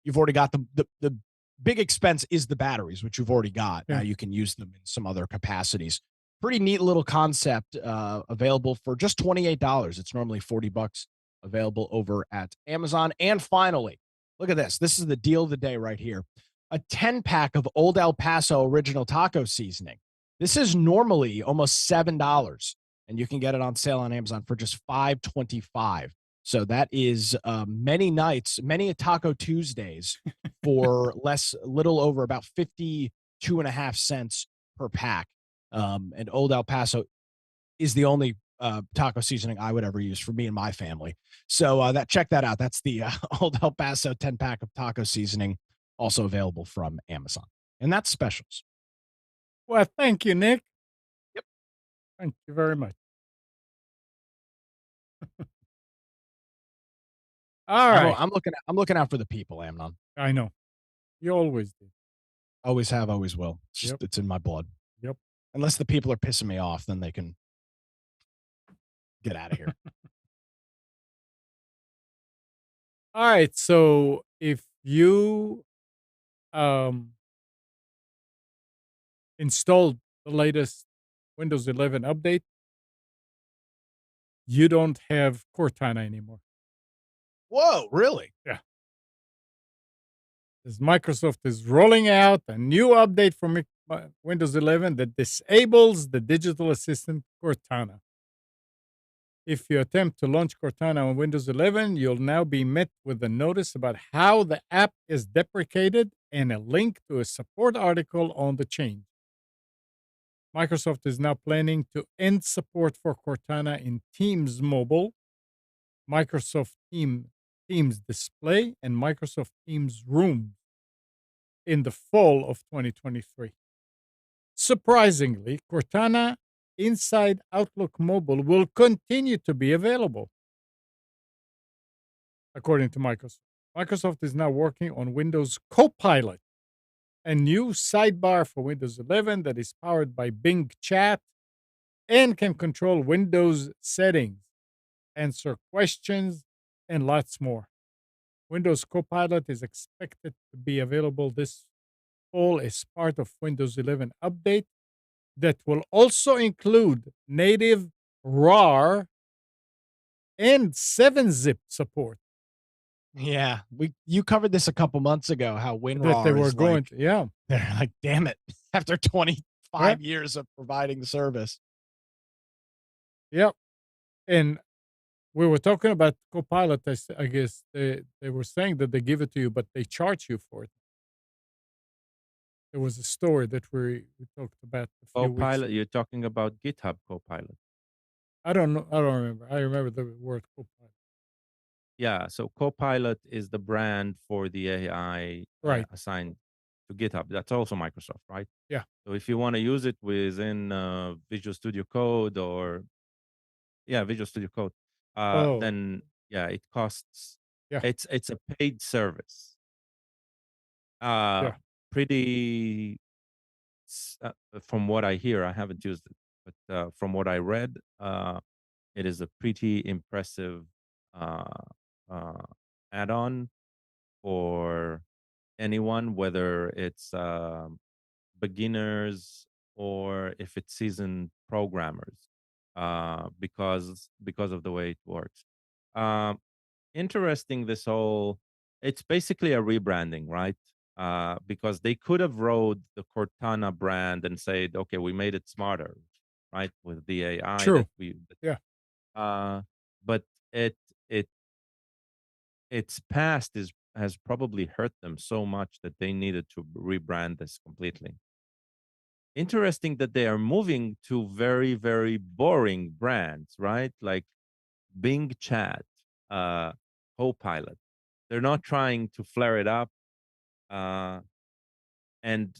you've already got the big expense is the batteries, which you've already got. Yeah. Now you can use them in some other capacities. Pretty neat little concept, available for just $28. It's normally $40 available over at Amazon. And finally, look at this. This is the deal of the day right here. A 10-pack of Old El Paso original taco seasoning. This is normally almost $7, and you can get it on sale on Amazon for just $5.25. So that is many a Taco Tuesdays for little over about 52.5 cents per pack. And Old El Paso is the only taco seasoning I would ever use for me and my family. So check that out. That's the Old El Paso 10-pack of taco seasoning, also available from Amazon. And that's specials. Well, thank you, Nick. Yep. Thank you very much. All right. I'm looking out for the people, Amnon. I know. You always do. Always have, always will. It's in my blood. Yep. Unless the people are pissing me off, then they can get out of here. All right. So if you installed the latest Windows 11 update, you don't have Cortana anymore. Whoa, really? Yeah. As Microsoft is rolling out a new update for Windows 11 that disables the digital assistant Cortana. If you attempt to launch Cortana on Windows 11, you'll now be met with a notice about how the app is deprecated and a link to a support article on the change. Microsoft is now planning to end support for Cortana in Teams Mobile, Microsoft Teams Display, and Microsoft Teams Room in the fall of 2023. Surprisingly, Cortana inside Outlook Mobile will continue to be available, according to Microsoft. Microsoft is now working on Windows Copilot, a new sidebar for Windows 11 that is powered by Bing Chat and can control Windows settings, answer questions, and lots more. Windows Copilot is expected to be available this fall as part of Windows 11 update that will also include native RAR and 7-zip support. Yeah, you covered this a couple months ago. How that they WinRAR were is going like, to, yeah. they're like, damn it, after 25 years of providing the service. Yep. And we were talking about Copilot. I guess they were saying that they give it to you, but they charge you for it. There was a story that we talked about a few weeks Copilot, ago. you're talking about GitHub Copilot. I don't know. I don't remember. I remember the word Copilot. Yeah, so Copilot is the brand for the AI Right. assigned to GitHub. That's also Microsoft, right? Yeah. So if you want to use it within Visual Studio Code or Visual Studio Code, then yeah, it costs. Yeah. It's a paid service. Pretty. From what I hear, I haven't used it, but from what I read, it is a pretty impressive uh, uh, add-on for anyone, whether it's beginners or if it's seasoned programmers, because of the way it works. Um, Interesting. It's basically a rebranding, right? Because they could have rode the Cortana brand and said, okay, we made it smarter, right, with the AI True. that we. Yeah. But it it its past has probably hurt them so much that they needed to rebrand this completely. Interesting that they are moving to very, very boring brands, right? Like Bing Chat, Copilot. They're not trying to flare it up. And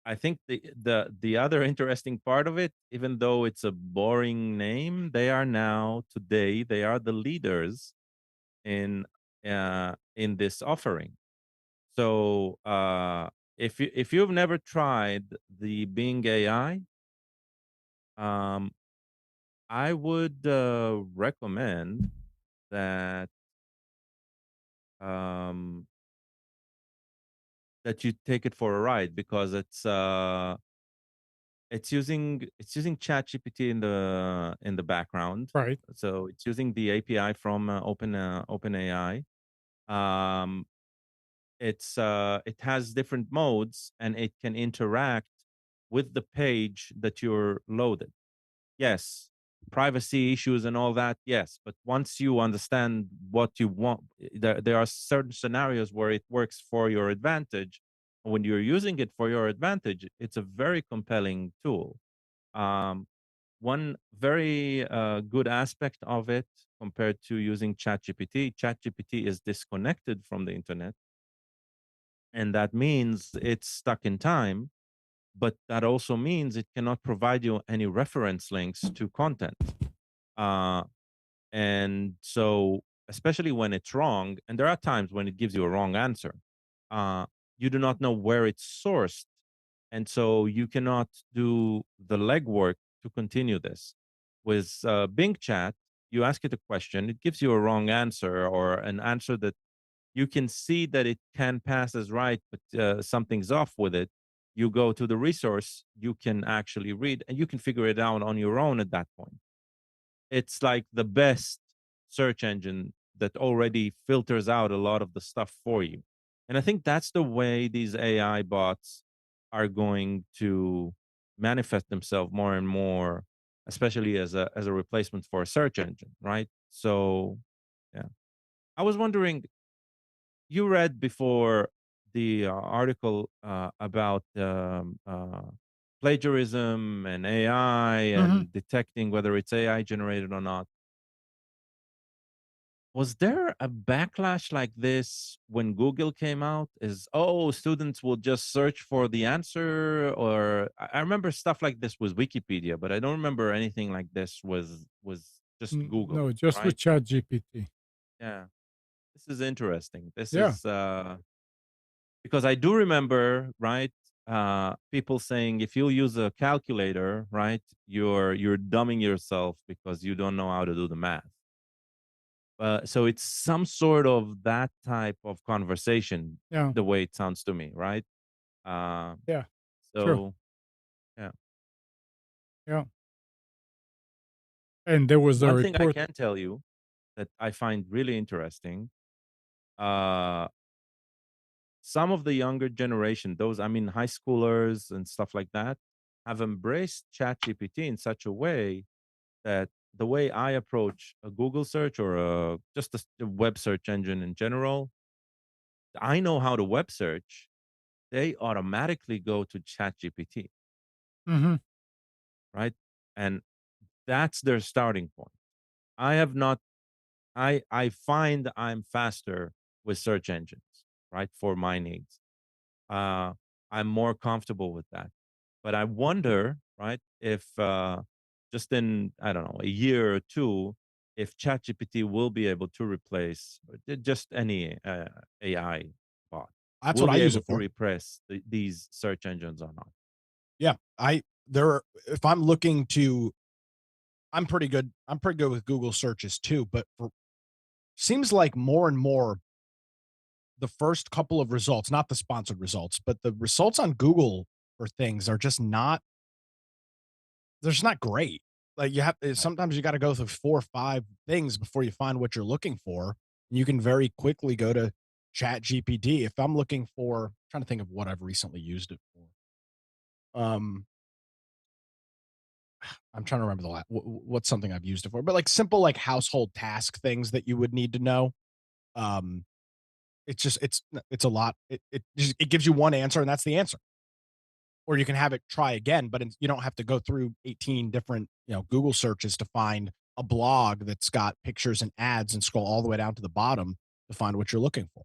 I think the other interesting part of it, even though it's a boring name, they are now today they are the leaders in this offering. So if you've never tried the Bing AI, I would recommend that um, that you take it for a ride because it's using ChatGPT in the background. Right. So it's using the API from OpenAI. Um, it has different modes and it can interact with the page that you're loaded. Yes, privacy issues and all that, yes, but once you understand what you want, there are certain scenarios where it works for your advantage. When you're using it for your advantage, it's a very compelling tool. um, One very good aspect of it compared to using ChatGPT is disconnected from the internet, and that means it's stuck in time. But that also means it cannot provide you any reference links to content. Uh, and so, especially when it's wrong, and there are times when it gives you a wrong answer, uh, you do not know where it's sourced. And so you cannot do the legwork to continue this. With Bing Chat, you ask it a question, it gives you a wrong answer or an answer that you can see that it can pass as right, but something's off with it. You go to the resource, you can actually read, and you can figure it out on your own at that point. It's like the best search engine that already filters out a lot of the stuff for you. And I think that's the way these AI bots are going to manifest themselves more and more especially as a replacement for a search engine, right? So, yeah. I was wondering, you read before the article about plagiarism and AI Hmm. and detecting whether it's AI generated or not. Was there a backlash like this when Google came out? Is, oh, students will just search for the answer, or I remember stuff like this with Wikipedia, but I don't remember anything like this was just Google, No, just right? with ChatGPT. Yeah, this is interesting. This Yeah. is because I do remember, right? People saying if you use a calculator, right, you're dumbing yourself because you don't know how to do the math. So it's some sort of that type of conversation, Yeah. the way it sounds to me, right? Uh, Yeah. True. so yeah, Yeah. And there was a one thing I report. can tell you that I find really interesting, uh, some of the younger generation, those, I mean, high schoolers and stuff like that, have embraced ChatGPT in such a way that the way I approach a Google search or just a web search engine in general, I know how to web search. They automatically go to ChatGPT, Hmm. right? And that's their starting point. I have not. I find I'm faster with search engines, right, for my needs. Uh, I'm more comfortable with that. But I wonder, right, if just in, I don't know, a year or two, if ChatGPT will be able to replace just any AI bot, That's will what I be use able it to for. replace these search engines or not. Yeah, I there. If I'm looking to, I'm pretty good. I'm pretty good with Google searches too. But for seems like more and more the first couple of results, not the sponsored results, but the results on Google for things are just not. They're just not great. Like you have Right. sometimes you got to go through 4 or 5 things before you find what you're looking for. And you can very quickly go to Chat GPT. If I'm looking for, trying to think of what I've recently used it for. Um, I'm trying to remember what's something I've used it for, but like simple like household task things that you would need to know. Um, it's just it's a lot. It gives you one answer and that's the answer. Or you can have it try again, but you don't have to go through 18 different Google searches to find a blog that's got pictures and ads and scroll all the way down to the bottom to find what you're looking for.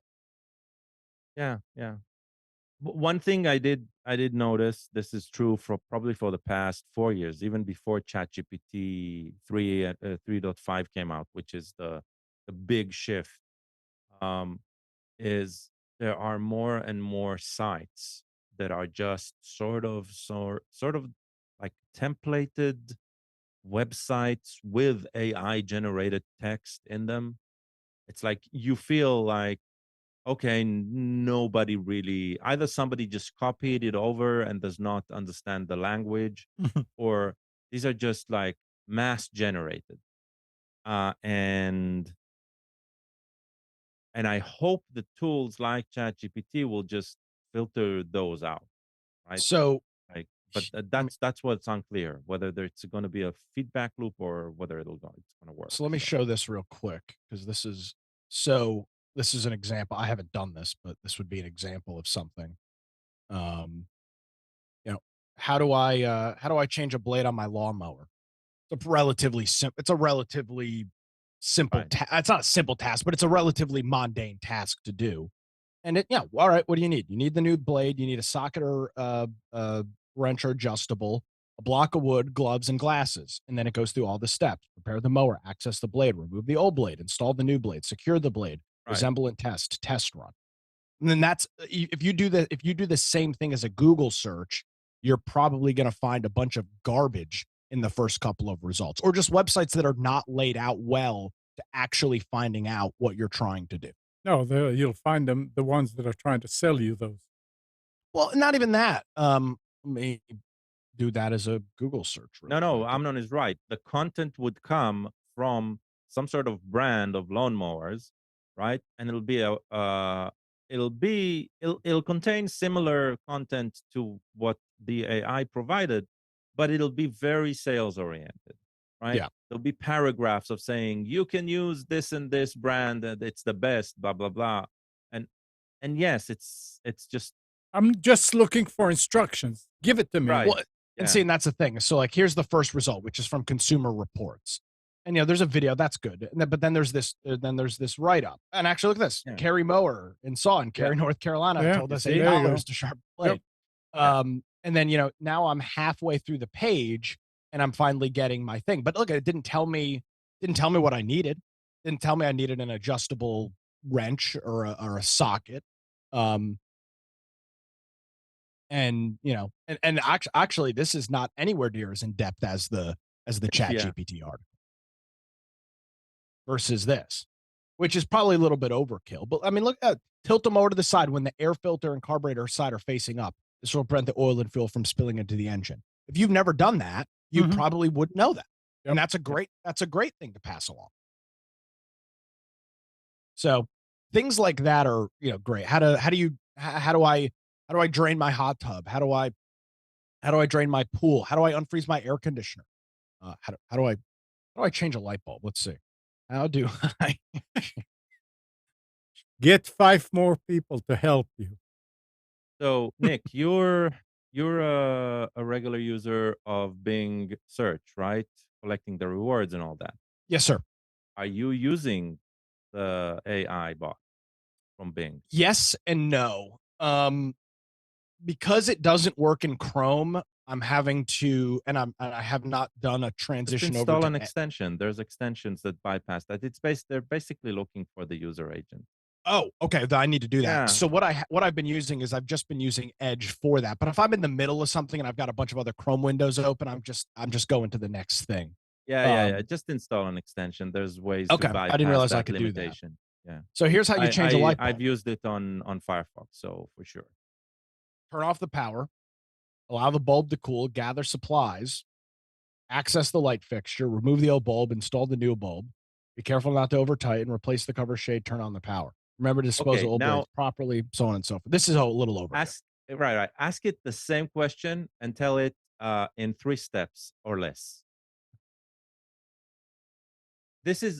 Yeah, yeah. One thing I did notice, this is true for probably for the past 4 years, even before ChatGPT 3.5 came out, which is the big shift. Um, is there are more and more sites that are just sort of like templated websites with AI generated text in them. It's like you feel like, okay, nobody really, either somebody just copied it over and does not understand the language, or these are just like mass generated. And I hope the tools like ChatGPT will just filter those out, right? So Like, but let me that's what's unclear, whether it's going to be a feedback loop or whether it's going to work. so let me So show this real quick because so this is an example. I haven't done this, but this would be an example of something. Um, you know, how do I change a blade on my lawnmower? It's a relatively simple right, it's not a simple task, but it's a relatively mundane task to do. And all right, what do you need? You need the new blade, you need a socket or wrench or adjustable, a block of wood, gloves, and glasses. And then it goes through all the steps. Prepare the mower, access the blade, remove the old blade, install the new blade, secure the blade, right. resemble and test run. And then if you do the same thing as a Google search, you're probably going to find a bunch of garbage in the first couple of results, or just websites that are not laid out well to actually finding out what you're trying to do. No, you'll find them the ones that are trying to sell you those. Well, not even that. Let me do that as a Google search real No, no, quick. Amnon is right. The content would come from some sort of brand of lawnmowers, right? And it'll contain similar content to what the AI provided, but it'll be very sales oriented, right? Yeah. There'll be paragraphs of saying you can use this and this brand and it's the best, blah blah blah. And and yes, it's just I'm just looking for instructions. Give it to me. right. Well, and Yeah. see, and that's the thing. So, like, here's the first result, which is from Consumer Reports, and there's a video that's good, and but then there's this write up, and actually, look at this. Yeah. Carrie Mower in Yeah. Cary, North Carolina, Yeah, told you us see? There you go. $8 to sharpen Yep. blade. Yeah. And then now I'm halfway through the page, and I'm finally getting my thing. But look, it didn't tell me what I needed. Didn't tell me I needed an adjustable wrench or a socket. Um, and actually this is not anywhere near as in depth as the chat Yeah. GPT article versus this, which is probably a little bit overkill. But I mean, look at tilt them over to the side when the air filter and carburetor side are facing up. This will prevent the oil and fuel from spilling into the engine. If you've never done that, you Mhm. probably wouldn't know that. Yep. And that's a great thing to pass along. So things like that are, great. How do I drain my hot tub? How do I drain my pool? How do I unfreeze my air conditioner? How do I change a light bulb? Let's see. How do I? Get 5 more people to help you. So Nick, you're a regular user of Bing search, right? Collecting the rewards and all that. Yes, sir. Are you using the AI bot from Bing? Yes and no. Because it doesn't work in Chrome, I'm having to, and I have not done a Just transition over install to. an extension. There's extensions that bypass that. They're basically looking for the user agent. Oh, okay. I need to do that. Yeah. So what I've been using is I've just been using Edge for that. But if I'm in the middle of something and I've got a bunch of other Chrome windows open, I'm just going to the next thing. Yeah. Just install an extension. There's ways Okay, to bypass I didn't realize that I could do that. limitation. Yeah. So here's how you change a light bulb. I've used it on Firefox, so for sure. Turn off the power, allow the bulb to cool, gather supplies, access the light fixture, remove the old bulb, install the new bulb. Be careful not to over tighten, replace the cover shade, turn on the power. Remember to dispose Okay, of old now- blades properly, so on and so forth. This is a little over. Right. Ask it the same question and tell it in 3 steps or less.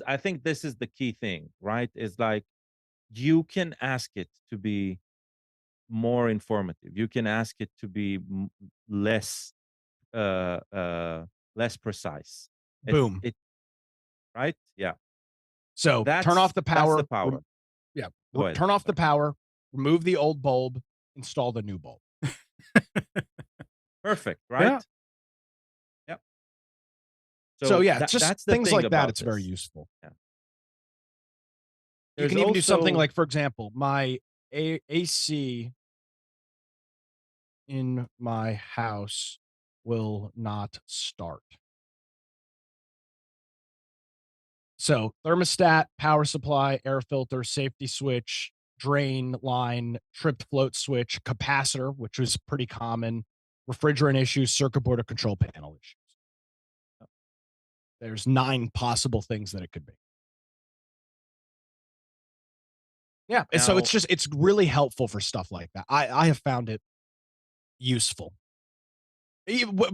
I think this is the key thing, right? Is like you can ask it to be more informative. You can ask it to be less uh, uh, less precise. Boom. Right? Yeah. So turn off the power. That's the power. Yeah. Go ahead. Turn off the power, remove the old bulb, install the new bulb. Perfect, right? Yeah. Yep. So yeah, that's just the things thing like that. about It's very this. useful. Yeah. You can even do something like, for example, my AC in my house will not start. So thermostat, power supply, air filter, safety switch, drain line, tripped float switch, capacitor, which was pretty common, refrigerant issues, circuit board or control panel issues. There's 9 possible things that it could be. Yeah. And so it's really helpful for stuff like that. I have found it useful.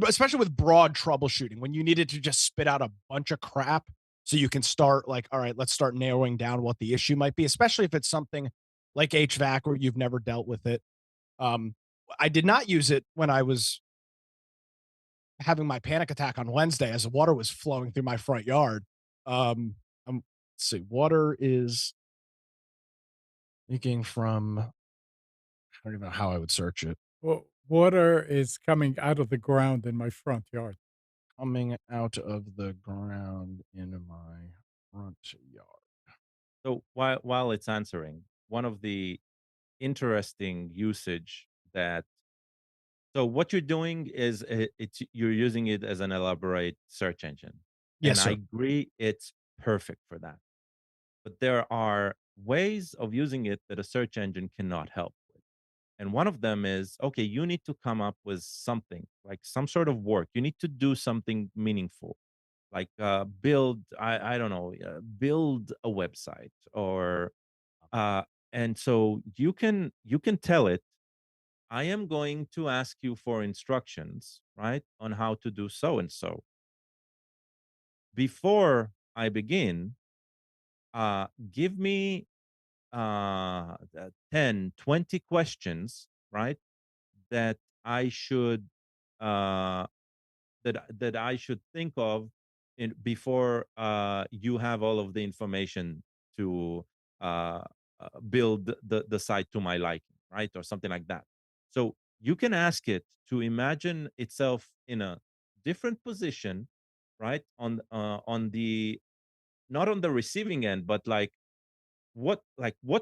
Especially with broad troubleshooting, when you needed to just spit out a bunch of crap so you can start like, all right, let's start narrowing down what the issue might be, especially if it's something like HVAC where you've never dealt with it. I did not use it when I was having my panic attack on Wednesday as the water was flowing through my front yard. Let's see, water is leaking from, I don't even know how I would search it. Well, water is coming out of the ground in my front yard. Coming out of the ground in my front yard. So while it's answering, one of the interesting usage that so what you're doing is you're using it as an elaborate search engine. Yes, And sir. I agree it's perfect for that. But there are ways of using it that a search engine cannot help with. And one of them is, okay, you need to come up with something, like some sort of work. You need to do something meaningful, like build, I don't know, build a website or and so you can tell it I am going to ask you for instructions, right, on how to do so and so. Before I begin, give me 10, 20 questions, right, that I should uh, that I should think of before you have all of the information to build the site to my liking, right, or something like that. So you can ask it to imagine itself in a different position, right, on the not on the receiving end, but what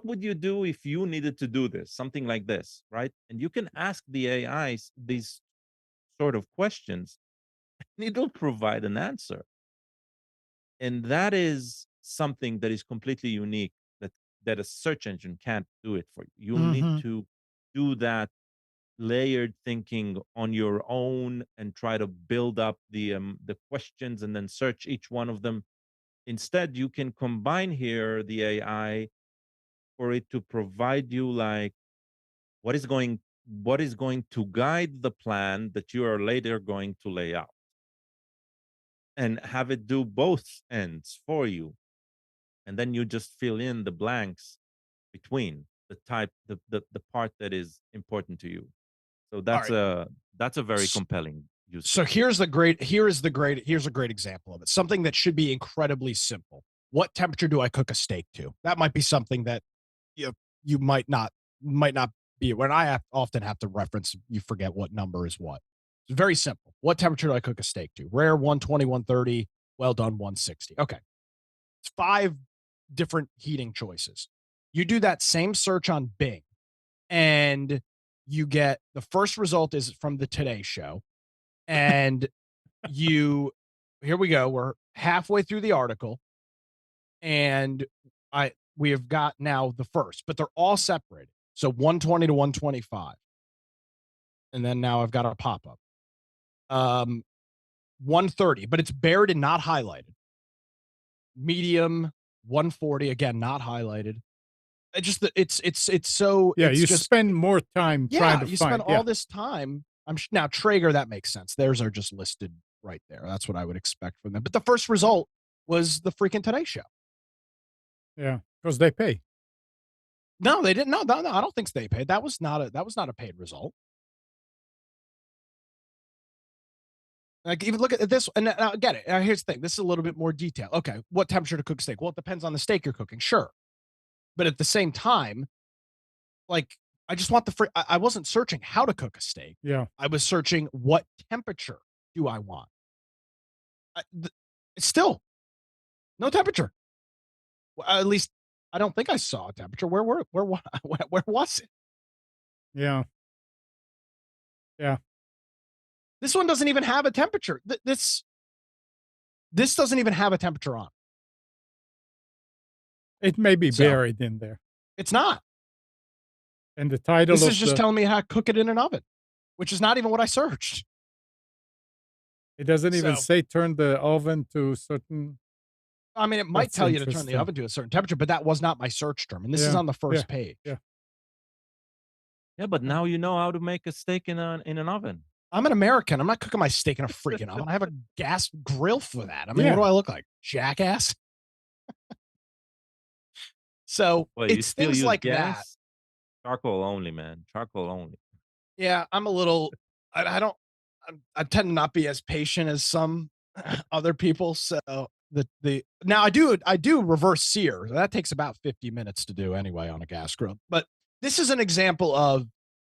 would you do if you needed to do this, something like this, right? And you can ask the AIs these sort of questions, and it'll provide an answer. And that is something that is completely unique, that a search engine can't do it for you. You'll need Mm-hmm. to do that layered thinking on your own and try to build up the questions and then search each one of them. Instead, you can combine here the AI for it to provide you like what is going what is going to guide the plan that you are later going to lay out, and have it do both ends for you, and then you just fill in the blanks between the part that is important to you. So All right. that's a very compelling use So case. here's a great example of it. Something that should be incredibly simple. What temperature do I cook a steak to? That might be something that you might not be. When often have to reference, you forget what number is what. It's very simple. What temperature do I cook a steak to? Rare 120, 130, well done 160. Okay. It's 5 different heating choices. You do that same search on Bing and you get the first result is from the Today Show. And here we go. We're halfway through the article and we have got now the first, but they're all separated. So 120 to 125. And then now I've got a pop-up. 130, but it's bared and not highlighted. Medium 140, again, not highlighted. It's so Yeah, it's you just spend more time trying to you find. spend all this time. Now Traeger, that makes sense. Theirs are just listed right there. That's what I would expect from them. But the first result was the freaking Today Show. Yeah, because they pay. No, they didn't. No, I don't think they paid. That was not a paid result. Like, even look at this, and I get it. Here's the thing. This is a little bit more detail. Okay, what temperature to cook steak? Well, it depends on the steak you're cooking, sure. But at the same time, like, I just want I wasn't searching how to cook a steak. Yeah. I was searching what temperature do I want. Still, no temperature. Well, at least I don't think I saw a temperature. Where was it? Yeah. Yeah. This one doesn't even have a temperature. This doesn't even have a temperature on. It may be buried in there. It's not. And the title This is just telling me how to cook it in an oven, which is not even what I searched. It doesn't even say turn the oven to certain. I mean, it might tell you to turn the oven to a certain temperature, but that was not my search term. And this is on the first page. Yeah. Yeah, but now you know how to make a steak in an oven. I'm an American. I'm not cooking my steak in a freaking oven. I have a gas grill for that. I mean, what do I look like? Jackass? So it's things like gas? That. Charcoal only, man. Charcoal only. Yeah, I'm a little. I I tend to not be as patient as some other people. So now I do reverse sear. That takes about 50 minutes to do anyway on a gas grill. But this is an example of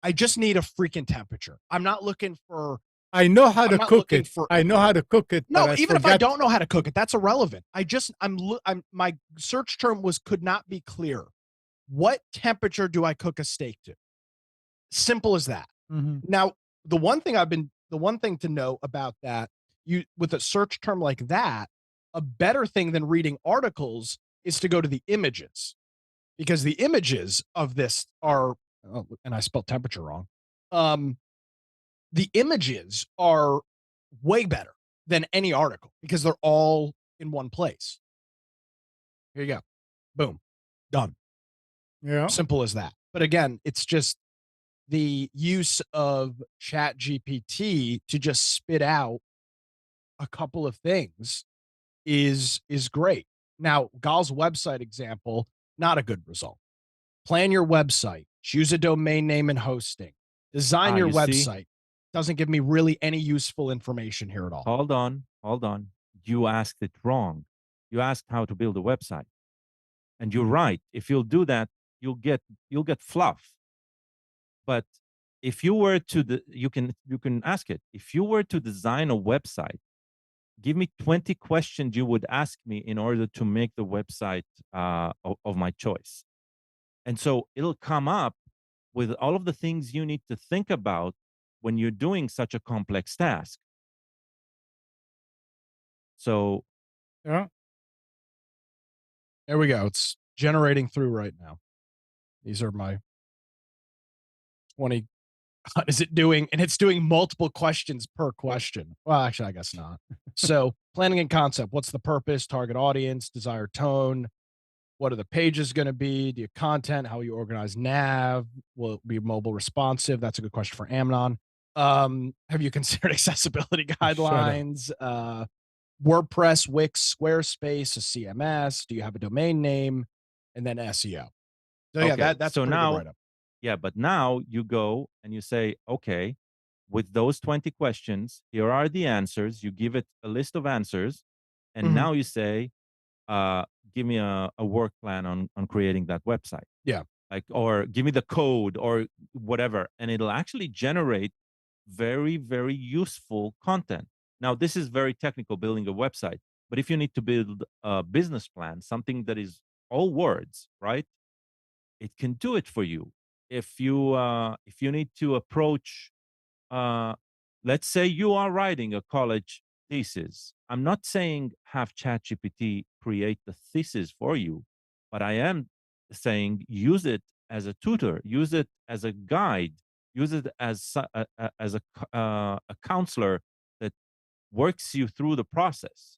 I just need a freaking temperature. I'm not looking for. I know how to cook it. I know how to cook it. No, even if I don't know how to cook it, that's irrelevant. I'm my search term could not be clearer. What temperature do I cook a steak to? Simple as that. Mm-hmm. Now, the one thing to know about that, with a search term like that, a better thing than reading articles is to go to the images, because the images of this are, and I spelled temperature wrong. The images are way better than any article because they're all in one place. Here you go. Boom. Done. Yeah. Simple as that. But again, it's just the use of Chat GPT to just spit out a couple of things is great. Now, Gal's website example, not a good result. Plan your website, choose a domain name and hosting, design your You see? website. Doesn't give me really any useful information here at all. Hold on, hold on. You asked it wrong. You asked how to build a website. And you're right. If you'll do that, you'll get fluff. But if you were to you can ask it. If you were to design a website, give me 20 questions you would ask me in order to make the website of my choice. And so it'll come up with all of the things you need to think about when you're doing such a complex task. So Yeah. There we go. It's generating through right now. These are my 20. Is it doing? And it's doing multiple questions per question. Well, actually, I guess not. So, planning and concept. What's the purpose, target audience, desired tone? What are the pages going to be? Do you content? How you organize nav? Will it be mobile responsive? That's a good question for Amnon. Have you considered accessibility Shut up. guidelines? WordPress, Wix, Squarespace, a CMS? Do you have a domain name? And then SEO. So yeah, okay, that's so a pretty good now write-up. yeah, but now you go and you say, okay, with those 20 questions, here are the answers. You give it a list of answers, and Mhm. now you say, give me a work plan on creating that website. Yeah. Like, or give me the code or whatever, and it'll actually generate very, very useful content. Now, this is very technical, building a website, but if you need to build a business plan, something that is all words, right? It can do it for you. If you need to approach, uh, let's say you are writing a college thesis. I'm not saying have ChatGPT create the thesis for you, but I am saying use it as a tutor, use it as a guide, use it as a counselor that works you through the process.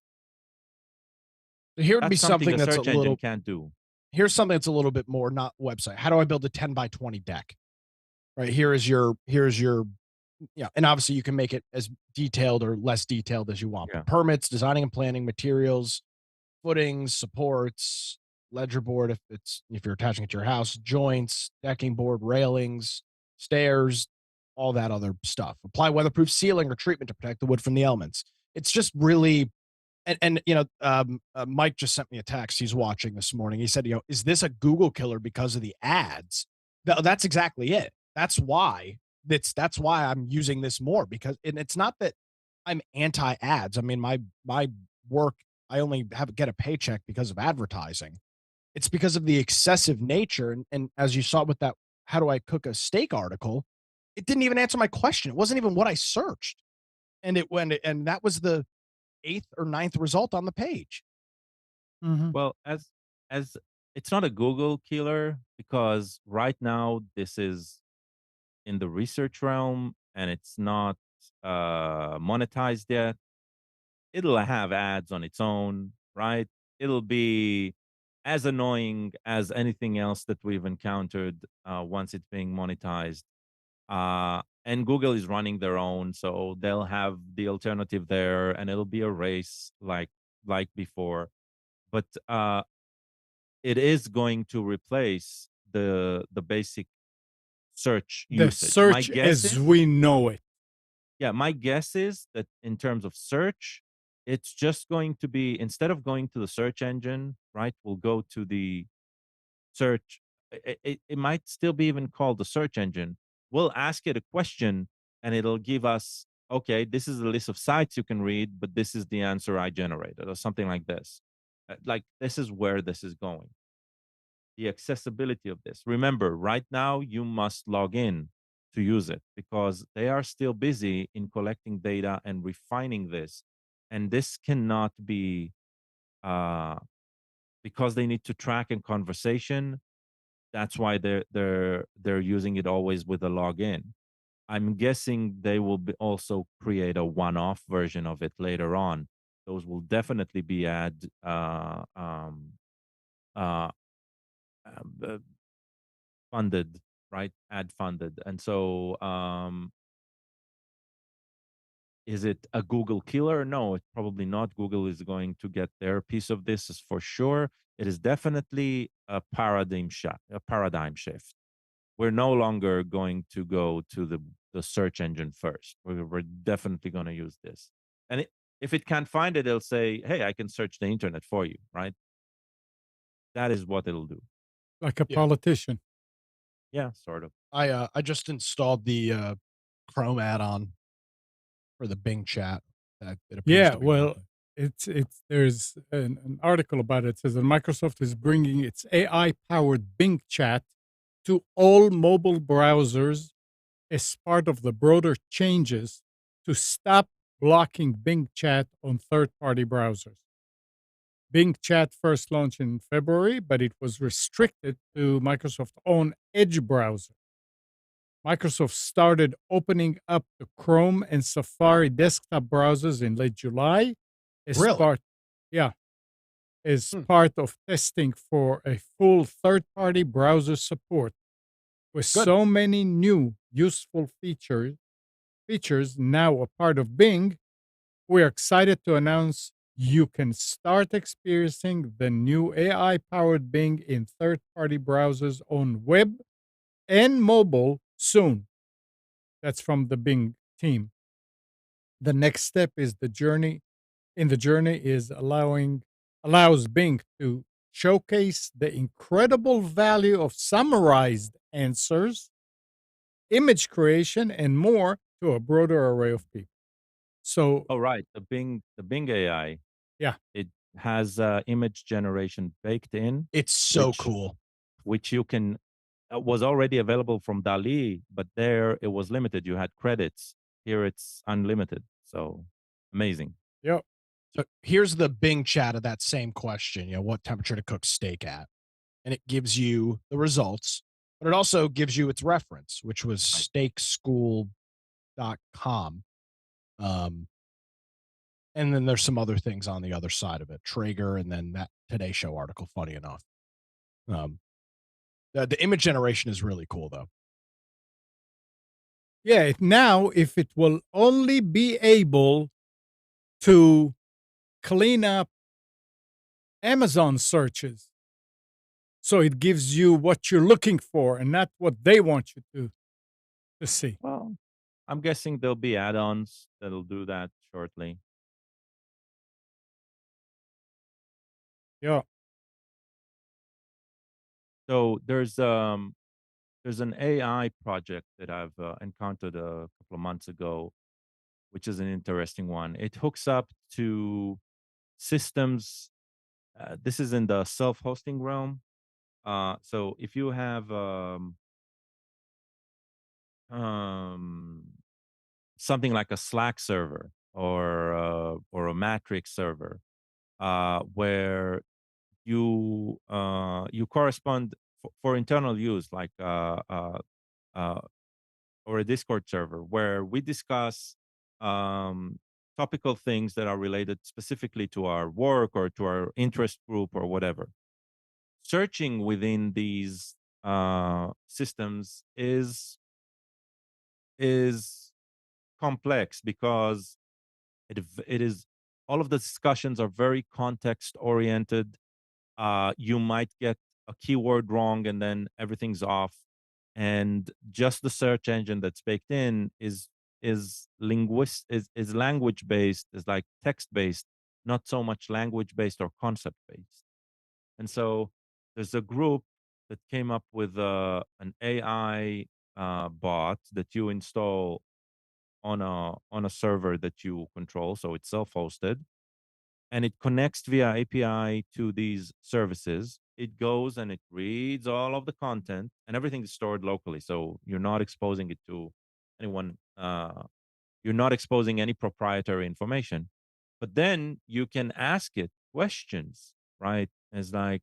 Here would be That's something something a that's a search engine little can't do. here's something that's a little bit more not website. How do I build a 10 by 20 deck? Right. Here's your yeah, and obviously you can make it as detailed or less detailed as you want. Yeah. But permits, designing and planning, materials, footings, supports, ledger board if you're attaching it to your house, joints, decking board, railings, stairs, all that other stuff. Apply weatherproof sealing or treatment to protect the wood from the elements. It's just really Mike just sent me a text. He's watching this morning. He said, is this a Google killer because of the ads? That's exactly it. That's why I'm using this more because and it's not that I'm anti ads. I mean, my work, I only get a paycheck because of advertising. It's because of the excessive nature. And as you saw with that, how do I cook a steak article? It didn't even answer my question. It wasn't even what I searched. And and that was the eighth or ninth result on the page. Mhm. Well, as it's not a Google killer because right now this is in the research realm and it's not monetized yet. It'll have ads on its own, right? It'll be as annoying as anything else that we've encountered once it's being monetized. And Google is running their own, so they'll have the alternative there, and it'll be a race like before. But it is going to replace the basic search The usage. My search guess as is, we know it. yeah, my guess is that in terms of search, it's just going to be instead of going to the search engine, right? We'll go to the search. It might still be even called the search engine. We'll ask it a question, and it'll give us, okay, this is the list of sites you can read, but this is the answer I generated, or something like this. Like this is where this is going. The accessibility of this. Remember, right now you must log in to use it because they are still busy in collecting data and refining this. And this cannot be uh, because they need to track in conversation. That's why they're using it always with a login. I'm guessing they will also create a one-off version of it later on. Those will definitely be uh, funded right? Ad funded. And so is it a Google killer? No, it's probably not. Google is going to get their piece of this, is for sure. It is definitely a paradigm shift. We're no longer going to go to the search engine first. We're definitely going to use this. And if it can't find it, it'll say, hey, I can search the internet for you, right? That is what it'll do. Like a Yeah. politician. Yeah, sort of. I just installed the Chrome add-on for the Bing chat. That it appears Yeah, to be well, working. it's there's an article about it. It says that Microsoft is bringing its AI-powered Bing chat to all mobile browsers as part of the broader changes to stop blocking Bing chat on third-party browsers. Bing chat first launched in February, but it was restricted to Microsoft's own Edge browser. Microsoft started opening up the Chrome and Safari desktop browsers in late July as Really? part, yeah, as Hmm. part of testing for a full third-party browser support. With Good. so many new useful features now a part of Bing, we're excited to announce you can start experiencing the new AI-powered Bing in third-party browsers on web and mobile soon. That's from the Bing team. The next step is the journey is allows Bing to showcase the incredible value of summarized answers, image creation, and more to a broader array of people. So, Oh, right. The Bing AI, yeah, it has image generation baked in, It's so which cool. you can was already available from Dali, but there it was limited. You had credits. Here it's unlimited. So amazing. yep, So here's the Bing chat of that same question, what temperature to cook steak at. And it gives you the results, but it also gives you its reference, which was Right. steakschool.com. Um, and then there's some other things on the other side of it, Traeger, and then that Today Show article, funny enough. Um, the image generation is really cool, though. yeah. Now, if it will only be able to clean up Amazon searches, so it gives you what you're looking for and not what they want you to see. Well, I'm guessing there'll be add-ons that'll do that shortly. Yeah. So there's an AI project that I've encountered a couple of months ago, which is an interesting one. It hooks up to systems. This is in the self-hosting realm. So if you have um, something like a Slack server or a Matrix server, where you correspond for internal use, like uh, or a Discord server, where we discuss um, topical things that are related specifically to our work or to our interest group or whatever. Searching within these systems is complex because it is all of the discussions are very context oriented. You might get a keyword wrong and then everything's off. And just the search engine that's baked in is language based, is like text based, not so much language based or concept based. And so there's a group that came up with an AI bot that you install on a server that you control, so it's self-hosted, and it connects via API to these services. It goes and it reads all of the content, and everything is stored locally, so you're not exposing it to anyone. You're not exposing any proprietary information. But then you can ask it questions, right? It's like,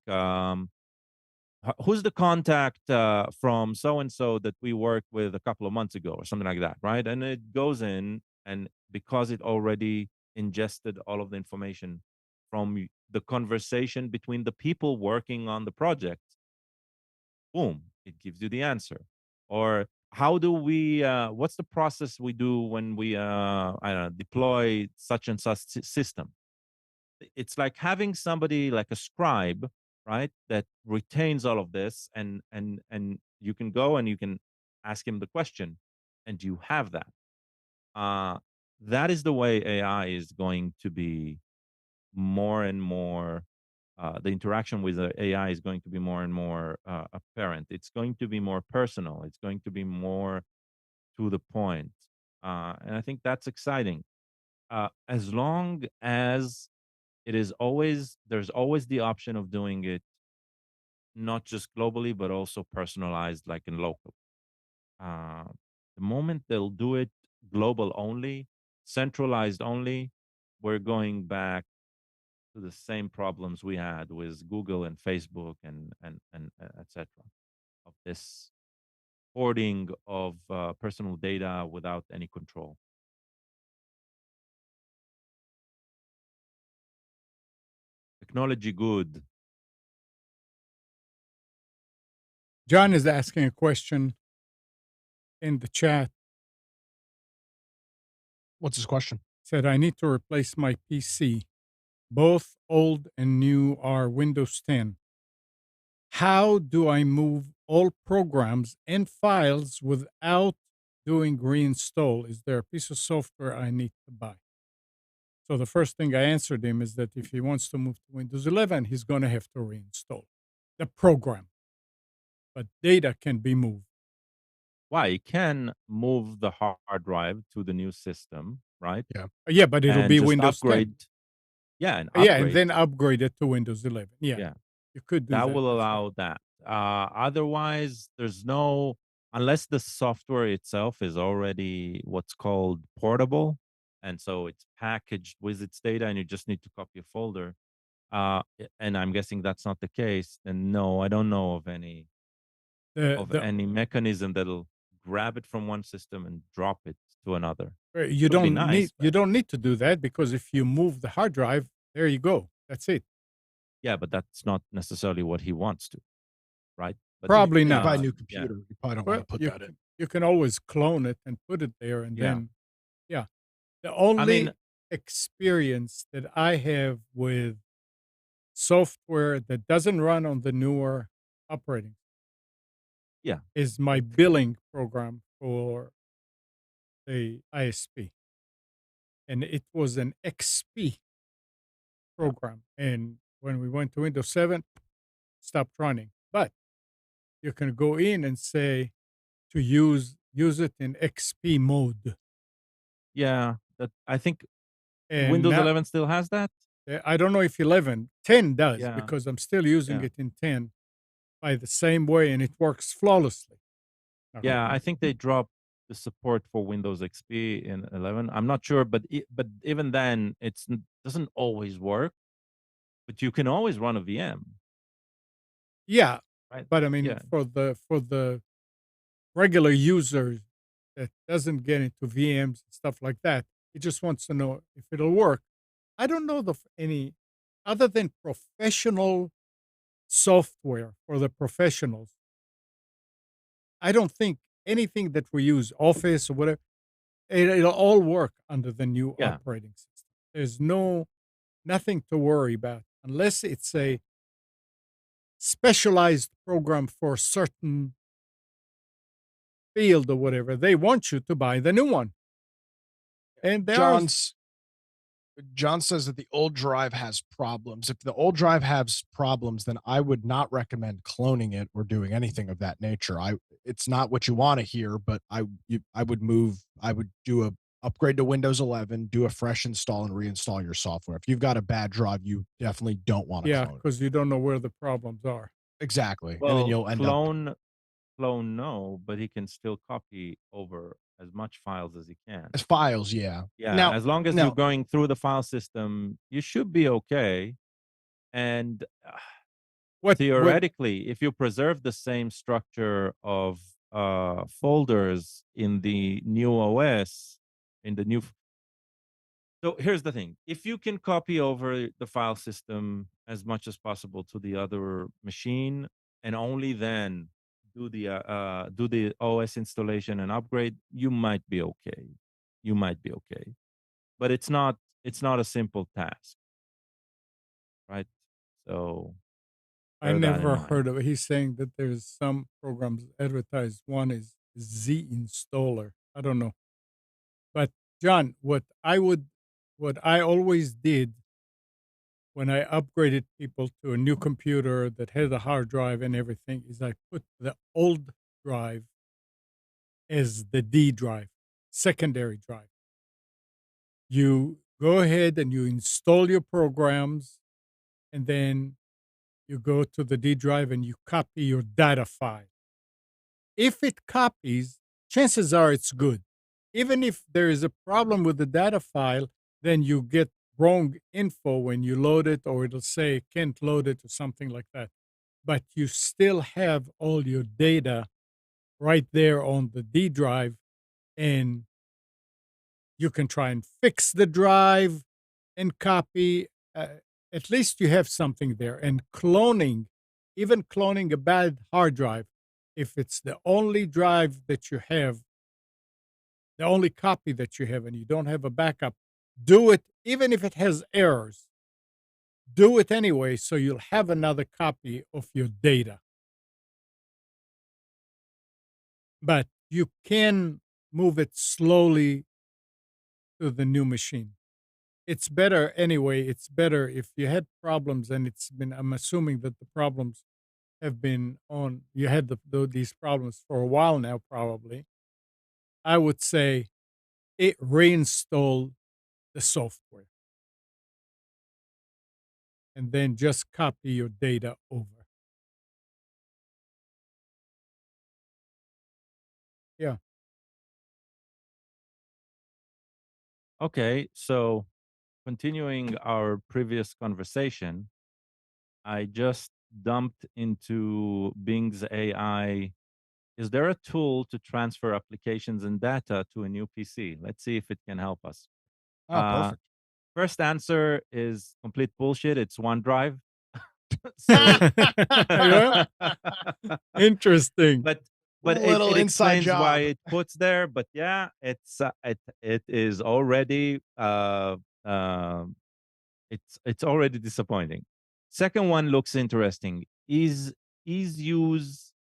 who's the contact from so and so that we worked with a couple of months ago or something like that, right? And it goes in, and because it already ingested all of the information from the conversation between the people working on the project, boom, it gives you the answer. Or how do we what's the process we do when we I don't know, deploy such and such system? It's like having somebody like a scribe, right, that retains all of this, and you can go and you can ask him the question, and you have that. uh that is the way AI is going to be more and more. The interaction with the AI is going to be more and more apparent. It's going to be more personal. It's going to be more to the point. And I think that's exciting. As long as there's always the option of doing it not just globally, but also personalized, like in local. Uh, the moment they'll do it global only, centralized only, we're going back to the same problems we had with Google and Facebook and etc. Of this hoarding of personal data without any control. Technology good. John is asking a question in the chat. What's his question? Said, I need to replace my PC. Both old and new are Windows 10. How do I move all programs and files without doing reinstall? Is there a piece of software I need to buy? So the first thing I answered him is that if he wants to move to Windows 11, he's going to have to reinstall the program, but data can be moved. Why? You can move the hard drive to the new system, right? Yeah, but it'll And be just Windows upgrade. 10. Yeah, and Yeah, and upgrade. then upgrade it to Windows 11. Yeah, you could do that. That will That's allow right. that. Otherwise, there's no, unless the software itself is already what's called portable, and so it's packaged with its data, and you just need to copy a folder. And I'm guessing that's not the case. And no, I don't know of any mechanism that'll grab it from one system and drop it to another. You Would be don't nice, you don't need to do that, because if you move the hard drive, there you go. That's it. yeah, but that's not necessarily what he wants to, right? But Probably You not. buy a new computer. You probably don't want to put that in. You can always clone it and put it there, and then yeah. The I only mean, experience that I have with software that doesn't run on the newer operating yeah, is my billing program for the ISP. And it was an XP yeah. program. And when we went to Windows 7, stopped running. But you can go in and say to use it in XP mode. Yeah, that I think And Windows now 11 still has that. I don't know if 10 does, Yeah, because I'm still using yeah, it in 10 by the same way, and it works flawlessly. yeah. I think they dropped the support for Windows XP in 11. I'm not sure, but but even then, doesn't always work. But you can always run a VM, Yeah, right? but I mean, Yeah, for the regular user that doesn't get into VMs and stuff like that, he just wants to know if it'll work. I don't know any other than professional software for the professionals. I don't think anything that we use, Office or whatever, it'll all work under the new yeah, operating system. There's nothing to worry about unless it's a specialized program for certain field or whatever. They want you to buy the new one. And there are John says that the old drive has problems. If the old drive has problems, then I would not recommend cloning it or doing anything of that nature. It's not what you want to hear, but I would do a upgrade to Windows 11, do a fresh install and reinstall your software. If you've got a bad drive, you definitely don't want to clone it. because you don't know where the problems are. Exactly. And then well, you'll end up clone, no, but he can still copy over as much files as he can. as files, yeah. Yeah, Now, as long as you're going through the file system, you should be okay. And theoretically, if you preserve the same structure of folders in the new OS, in the new. So here's the thing: if you can copy over the file system as much as possible to the other machine, and only then do the OS installation and upgrade, you might be okay. You might be okay, but it's not a simple task, right? So I bear that in never mind. heard of it. He's saying that there's some programs advertised. One is Z Installer. I don't know. But John, what I always did when I upgraded people to a new computer that had a hard drive and everything is I put the old drive as the D drive, secondary drive. You go ahead and you install your programs, and then you go to the D drive and you copy your data file. If it copies, chances are it's good. Even if there is a problem with the data file, then you get wrong info when you load it, or it'll say can't load it or something like that. But you still have all your data right there on the D drive, and you can try and fix the drive and copy. At least you have something there. And cloning, even cloning a bad hard drive, if it's the only drive that you have, the only copy that you have, and you don't have a backup, do it, even if it has errors. Do it anyway, so you'll have another copy of your data. But you can move it slowly to the new machine. It's better anyway. It's better if you had problems, and it's been, I'm assuming that the problems have been on, you had these problems for a while now, probably. I would say reinstall the software and then just copy your data over. Yeah. Okay, so continuing our previous conversation, I just dumped into Bing's AI. Is there a tool to transfer applications and data to a new PC? Let's see if it can help us. Oh, perfect. First answer is complete bullshit. It's OneDrive. So Yeah. Interesting. but Little it inside explains why job. it puts there. But yeah, it is already it's already disappointing. Second one looks interesting. Is use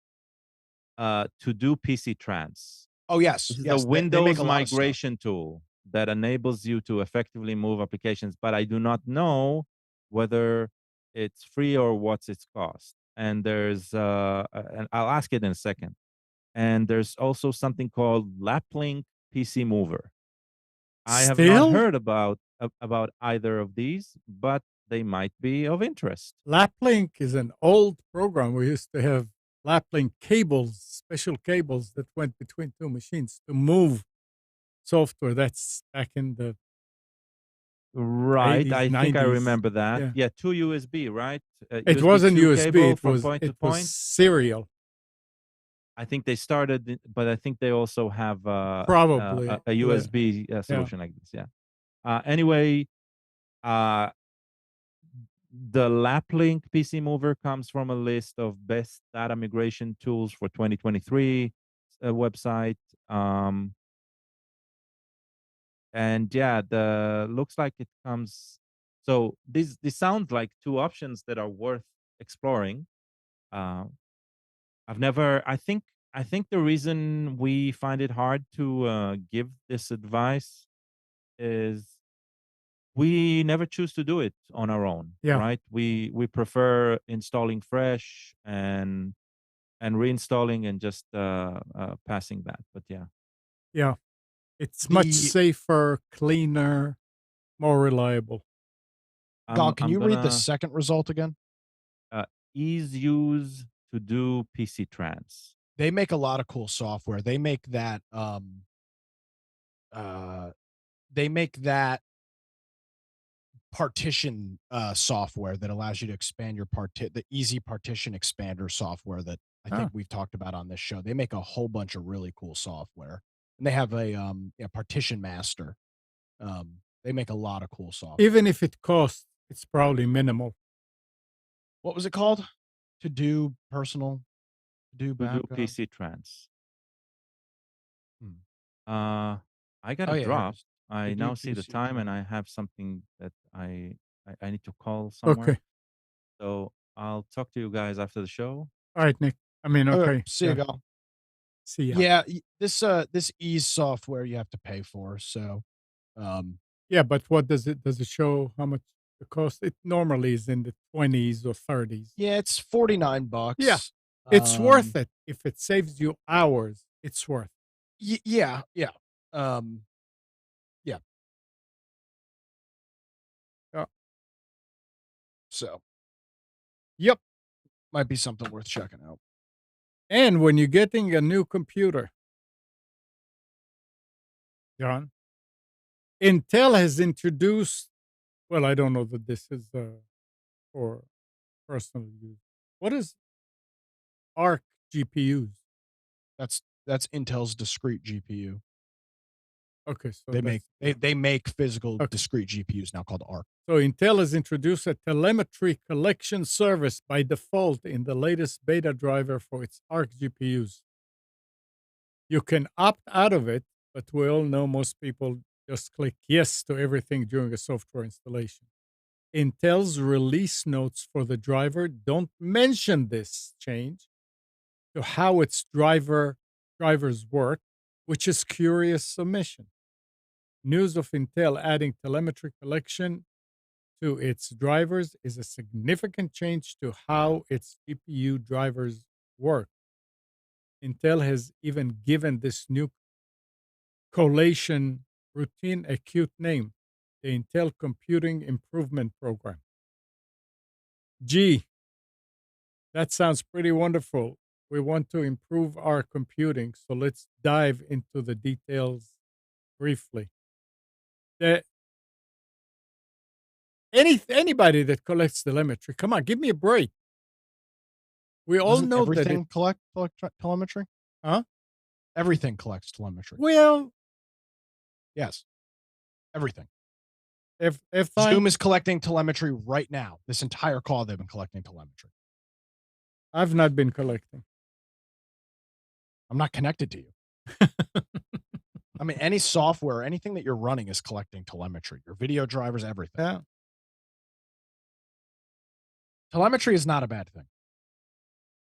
to do PC trans. Oh, yes. This is a Yes. They make Windows a lot of stuff. migration tool that enables you to effectively move applications, but I do not know whether it's free or what's its cost. And there's, and I'll ask it in a second. And there's also something called Laplink PC Mover. I have not Still? heard about either of these, but they might be of interest. Laplink is an old program. We used to have Laplink cables, special cables that went between two machines to move software. That's back in the Right. 80s, I think I 90s. remember that. Yeah. Yeah, two USB, right? It USB wasn't 2 USB. cable It from was point to point. serial. I think they started, but I think they also have Probably. a USB solution like this. Yeah. Anyway, the Laplink PC Mover comes from a list of best data migration tools for 2023 website. And yeah, the looks like it comes. So this sounds like two options that are worth exploring. I've never. I think the reason we find it hard to give this advice is we never choose to do it on our own. Yeah. Right? We prefer installing fresh and reinstalling and just passing that. But yeah. Yeah. It's much safer, cleaner, more reliable. Gal, can you read the gonna second result again? ease use to do PC trans. They make a lot of cool software. They make that partition software that allows you to expand your the easy partition expander software that I think we've talked about on this show. They make a whole bunch of really cool software. And they have a partition master. They make a lot of cool software. Even if it costs, it's probably minimal. What was it called? To do personal do to do backup. PC trans. Hmm. I got Oh, a yeah, here it drop. is. I To do now see the PC time, and trans. I have something that I need to call somewhere. Okay. So I'll talk to you guys after the show. All right, Nick. I mean, okay. See you, Gal. See ya. Yeah, this ease software you have to pay for. So, Yeah, but what does it show how much the cost? It normally is in the 20s or 30s. yeah, it's $49. Yeah. It's worth it. If it saves you hours, it's worth it. Yeah, yeah. Yeah. Yeah. So, Yep. might be something worth checking out. And when you're getting a new computer, John, Intel has introduced, well, I don't know that this is for personal use. What is ARC GPUs? That's Intel's discrete GPU. Okay, so They make physical Okay. discrete GPUs now called ARC. So Intel has introduced a telemetry collection service by default in the latest beta driver for its ARC GPUs. You can opt out of it, but we all know most people just click yes to everything during a software installation. Intel's release notes for the driver don't mention this change to how its drivers work, which is curious submission. News of Intel adding telemetry collection to its drivers is a significant change to how its GPU drivers work. Intel has even given this new collation routine a cute name, the Intel Computing Improvement Program. Gee, that sounds pretty wonderful. We want to improve our computing, so let's dive into the details briefly. Anybody that collects telemetry, come on, give me a break. We all Doesn't know that everything collect telemetry? Huh? Everything collects telemetry. Well, Yes. Everything. if Zoom is collecting telemetry right now. This entire call, they've been collecting telemetry. I've not been collecting. I'm not connected to you. I mean, any software, anything that you're running is collecting telemetry. Your video drivers, everything. Yeah. Telemetry is not a bad thing.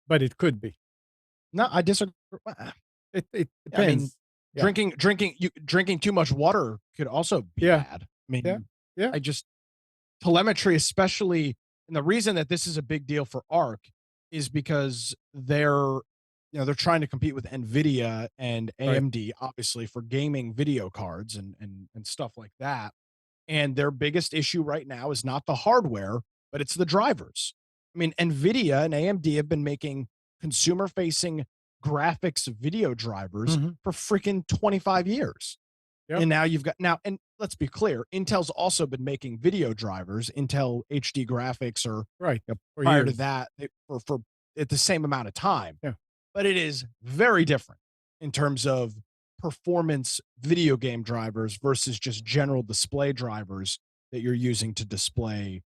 But it could be. No, I disagree. It depends. I mean, Yeah. drinking too much water could also be Yeah. bad. I mean, Yeah. telemetry, especially, and the reason that this is a big deal for ARC is because they're trying to compete with NVIDIA and AMD, obviously, for gaming video cards and stuff like that. And their biggest issue right now is not the hardware, but it's the drivers. I mean, NVIDIA and AMD have been making consumer-facing graphics video drivers for freaking 25 years. Yep. And now and let's be clear, Intel's also been making video drivers, Intel HD graphics, or prior to that, for at the same amount of time. Yeah. But it is very different in terms of performance video game drivers versus just general display drivers that you're using to display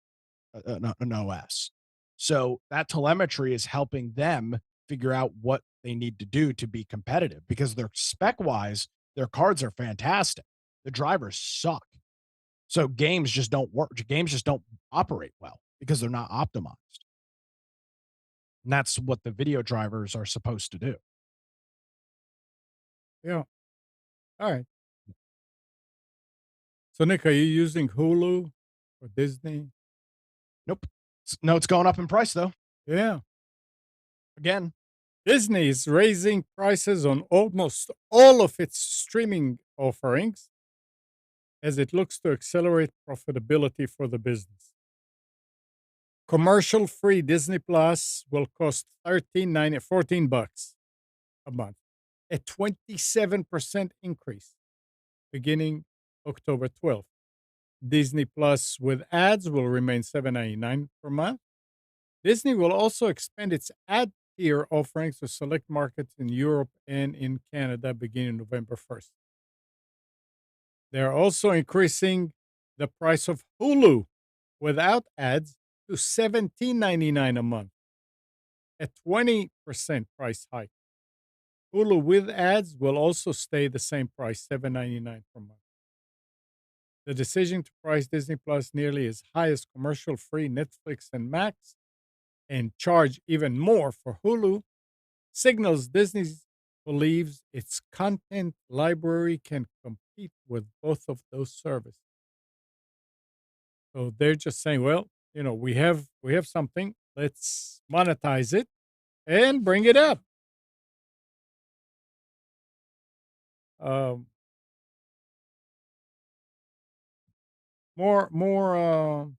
an OS. So that telemetry is helping them figure out what they need to do to be competitive, because they're spec-wise, their cards are fantastic. The drivers suck. So games just don't work. Games just don't operate well because they're not optimized. And that's what the video drivers are supposed to do. Yeah. All right. So, Nick, are you using Hulu or Disney? Nope. No, it's going up in price, though. Yeah. Again, Disney is raising prices on almost all of its streaming offerings as it looks to accelerate profitability for the business. Commercial-free Disney Plus will cost $14 a month, a 27% increase beginning October 12th. Disney Plus with ads will remain $7.99 per month. Disney will also expand its ad tier offerings to select markets in Europe and in Canada beginning November 1st. They're also increasing the price of Hulu without ads to $17.99 a month. a 20% price hike. Hulu with ads will also stay the same price, $7.99 per month. The decision to price Disney Plus nearly as high as commercial free Netflix and Max and charge even more for Hulu signals Disney believes its content library can compete with both of those services. So they're just saying, well, we have something, let's monetize it and bring it up. Um, more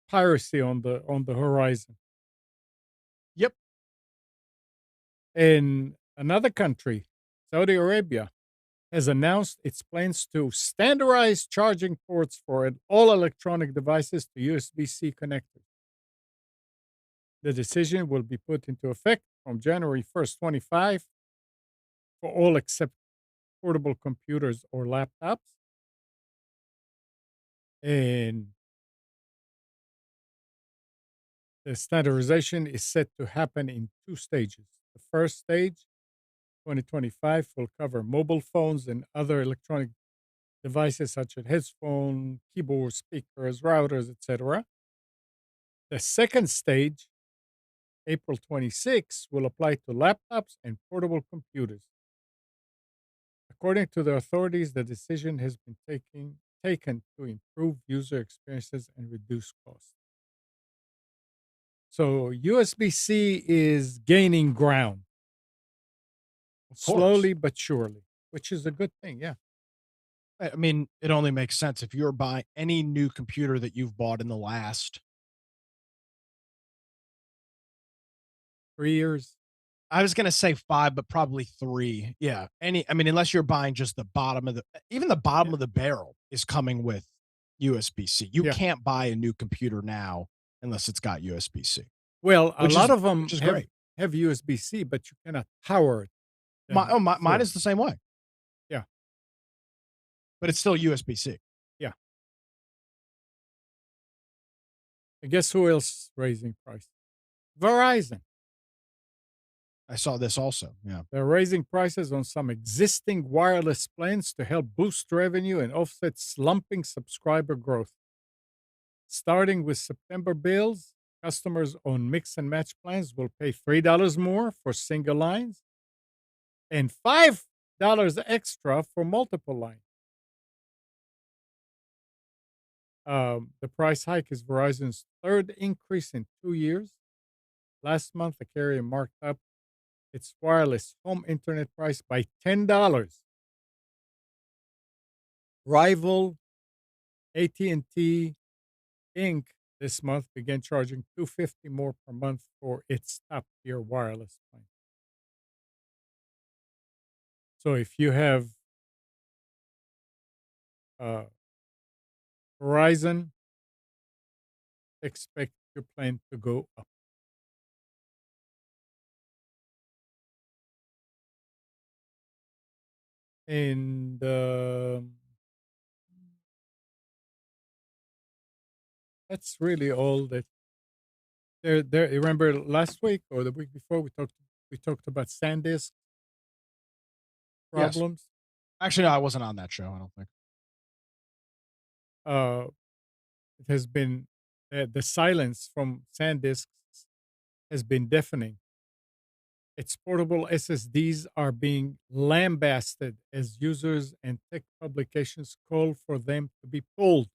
piracy on the horizon. Yep. In another country, Saudi Arabia has announced its plans to standardize charging ports for all electronic devices to USB-C connectors. The decision will be put into effect from January 1st, 25 for all except portable computers or laptops. And the standardization is set to happen in 2 stages. The first stage, 2025, will cover mobile phones and other electronic devices such as headphones, keyboards, speakers, routers, etc. The second stage, April 26, will apply to laptops and portable computers. According to the authorities, the decision has been taken to improve user experiences and reduce costs. So USB-C is gaining ground slowly but surely, which is a good thing. Yeah. I mean, it only makes sense if you're buying any new computer that you've bought in the last 3 years. I was gonna say 5, but probably 3. Yeah. Unless you're buying just the bottom of even the bottom of the barrel is coming with USB-C. You can't buy a new computer now unless it's got USB-C. Well, a lot of them which is great. have USB-C, but you cannot power it. Mine is the same way. Yeah. But it's still USB-C. Yeah. And guess who else is raising prices? Verizon. I saw this also. Yeah. They're raising prices on some existing wireless plans to help boost revenue and offset slumping subscriber growth. Starting with September bills, customers on mix and match plans will pay $3 more for single lines and $5 extra for multiple lines. The price hike is Verizon's third increase in 2 years. Last month, the carrier marked up its wireless home internet price by $10. Rival AT&T Inc. this month began charging $250 more per month for its top-tier wireless plan. So if you have Verizon, expect your plan to go up. And that's really all that. There. Remember last week or the week before we talked about SanDisk problems. Yes. Actually, no, I wasn't on that show. I don't think. It has been the silence from SanDisk has been deafening. Its portable SSDs are being lambasted as users and tech publications call for them to be pulled.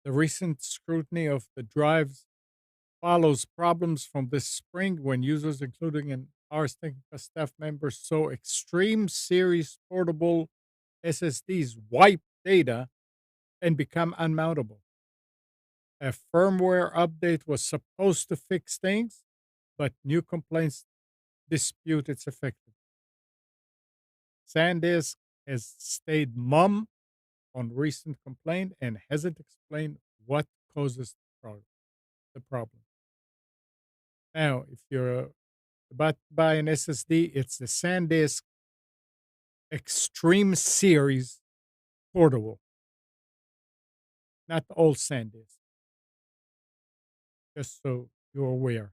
The recent scrutiny of the drives follows problems from this spring when users, including an Ars Technica staff member, saw Extreme Series portable SSDs wipe data and become unmountable. A firmware update was supposed to fix things, but new complaints dispute its effectiveness. SanDisk has stayed mum on recent complaint and hasn't explained what causes the problem. Now, if you're about to buy an SSD, it's the SanDisk Extreme Series portable, not the old SanDisk. just so you're aware.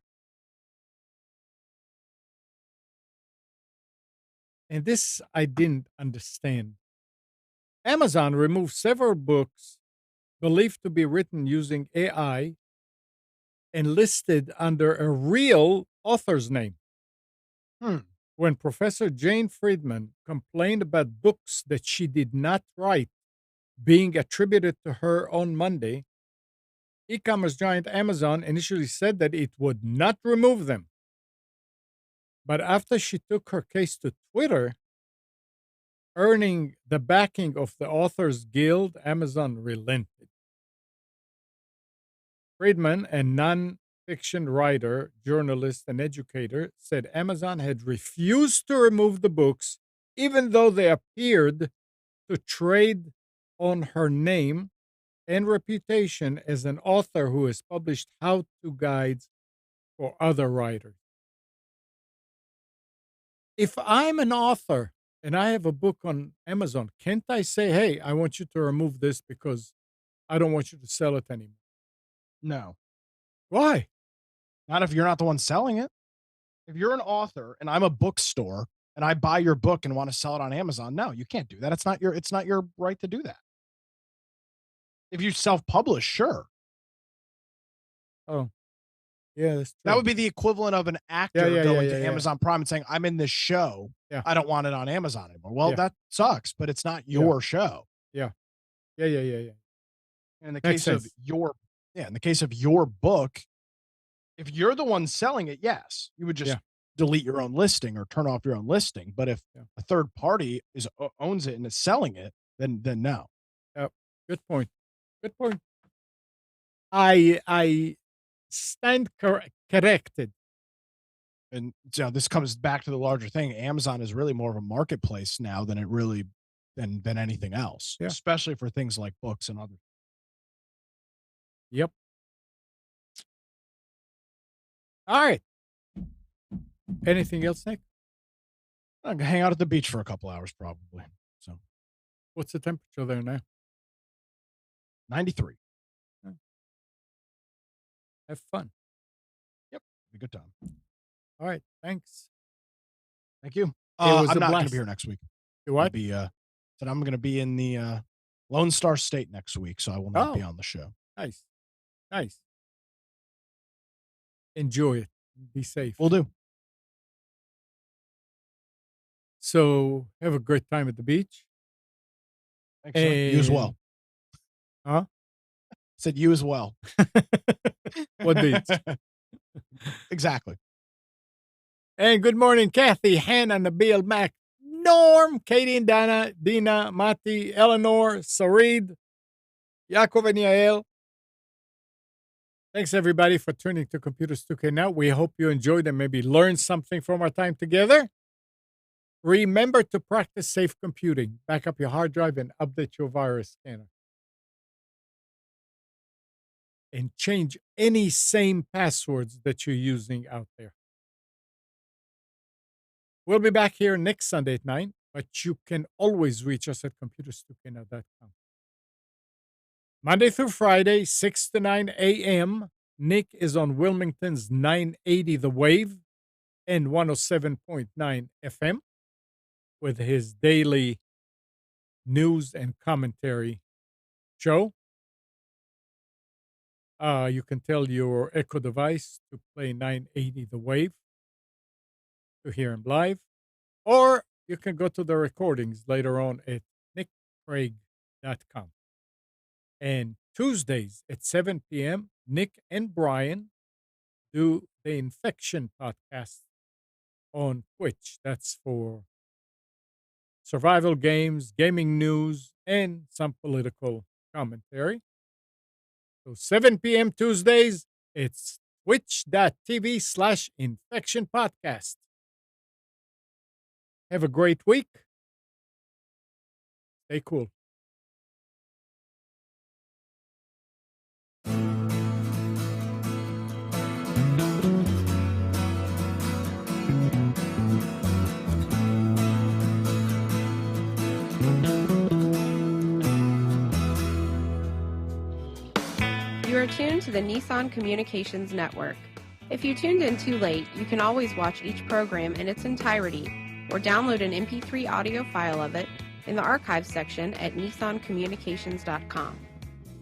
And this I didn't understand. Amazon removed several books believed to be written using AI and listed under a real author's name. When Professor Jane Friedman complained about books that she did not write being attributed to her on Monday, e-commerce giant Amazon initially said that it would not remove them. But after she took her case to Twitter, earning the backing of the Authors Guild, Amazon relented. Friedman, a non-fiction writer, journalist, and educator, said Amazon had refused to remove the books, even though they appeared to trade on her name and reputation as an author who has published how-to guides for other writers. If I'm an author and I have a book on Amazon, can't I say, hey, I want you to remove this because I don't want you to sell it anymore? No. Why? Not if you're not the one selling it. If you're an author and I'm a bookstore and I buy your book and want to sell it on Amazon, no, you can't do that. It's not your right to do that. If you self-publish, sure. Oh, yeah, that's true. That would be the equivalent of an actor going to Amazon Prime and saying, I'm in this show. Yeah. I don't want it on Amazon anymore. Well, that sucks, but it's not your show. Yeah. And in the case of in the case of your book, if you're the one selling it, yes, you would just delete your own listing or turn off your own listing. But if a third party owns it and is selling it, then no. Yep. Good point. Good point. I stand corrected. And so this comes back to the larger thing. Amazon is really more of a marketplace now than it really than anything else, especially for things like books and other. Yep. All right. Anything else, Nick? I'm gonna hang out at the beach for a couple hours, probably. So, what's the temperature there now? 93. Have fun. Yep, be a good time. All right, thanks. Thank you. I'm not going to be here next week. You what? I'm going to be in the Lone Star State next week, so I will not be on the show. Nice. Enjoy it. Be safe. Will do. So have a great time at the beach. Thanks, sir. You as well. Huh? Said you as well. What beach? Exactly. And good morning, Kathy, Hannah, Nabil, Mac, Norm, Katie and Dina, Mati, Eleanor, Sarid, Yaakov and Yael. Thanks, everybody, for tuning to Computers 2K Now. We hope you enjoyed and maybe learned something from our time together. Remember to practice safe computing. Back up your hard drive and update your virus scanner. And change any same passwords that you're using out there. We'll be back here next Sunday at 9, but you can always reach us at computers2know.com. Monday through Friday, 6 to 9 a.m., Nick is on Wilmington's 980 The Wave and 107.9 FM with his daily news and commentary show. You can tell your Echo device to play 980 The Wave to hear him live, or you can go to the recordings later on at nickcraig.com. And Tuesdays at 7 p.m., Nick and Brian do the Infection podcast on Twitch. That's for survival games, gaming news, and some political commentary. So 7 p.m. Tuesdays, it's twitch.tv/Infection Podcast. Have a great week. Stay cool. You are You're attuned to the Nissan Communications Network. If you tuned in too late, you can always watch each program in its entirety or download an MP3 audio file of it in the archives section at nissancommunications.com.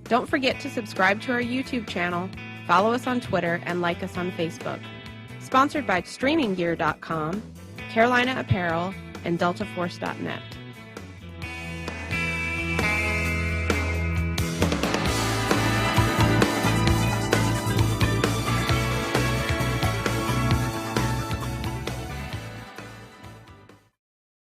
Don't forget to subscribe to our YouTube channel, follow us on Twitter, and like us on Facebook. Sponsored by StreamingGear.com, Carolina Apparel, and DeltaForce.net.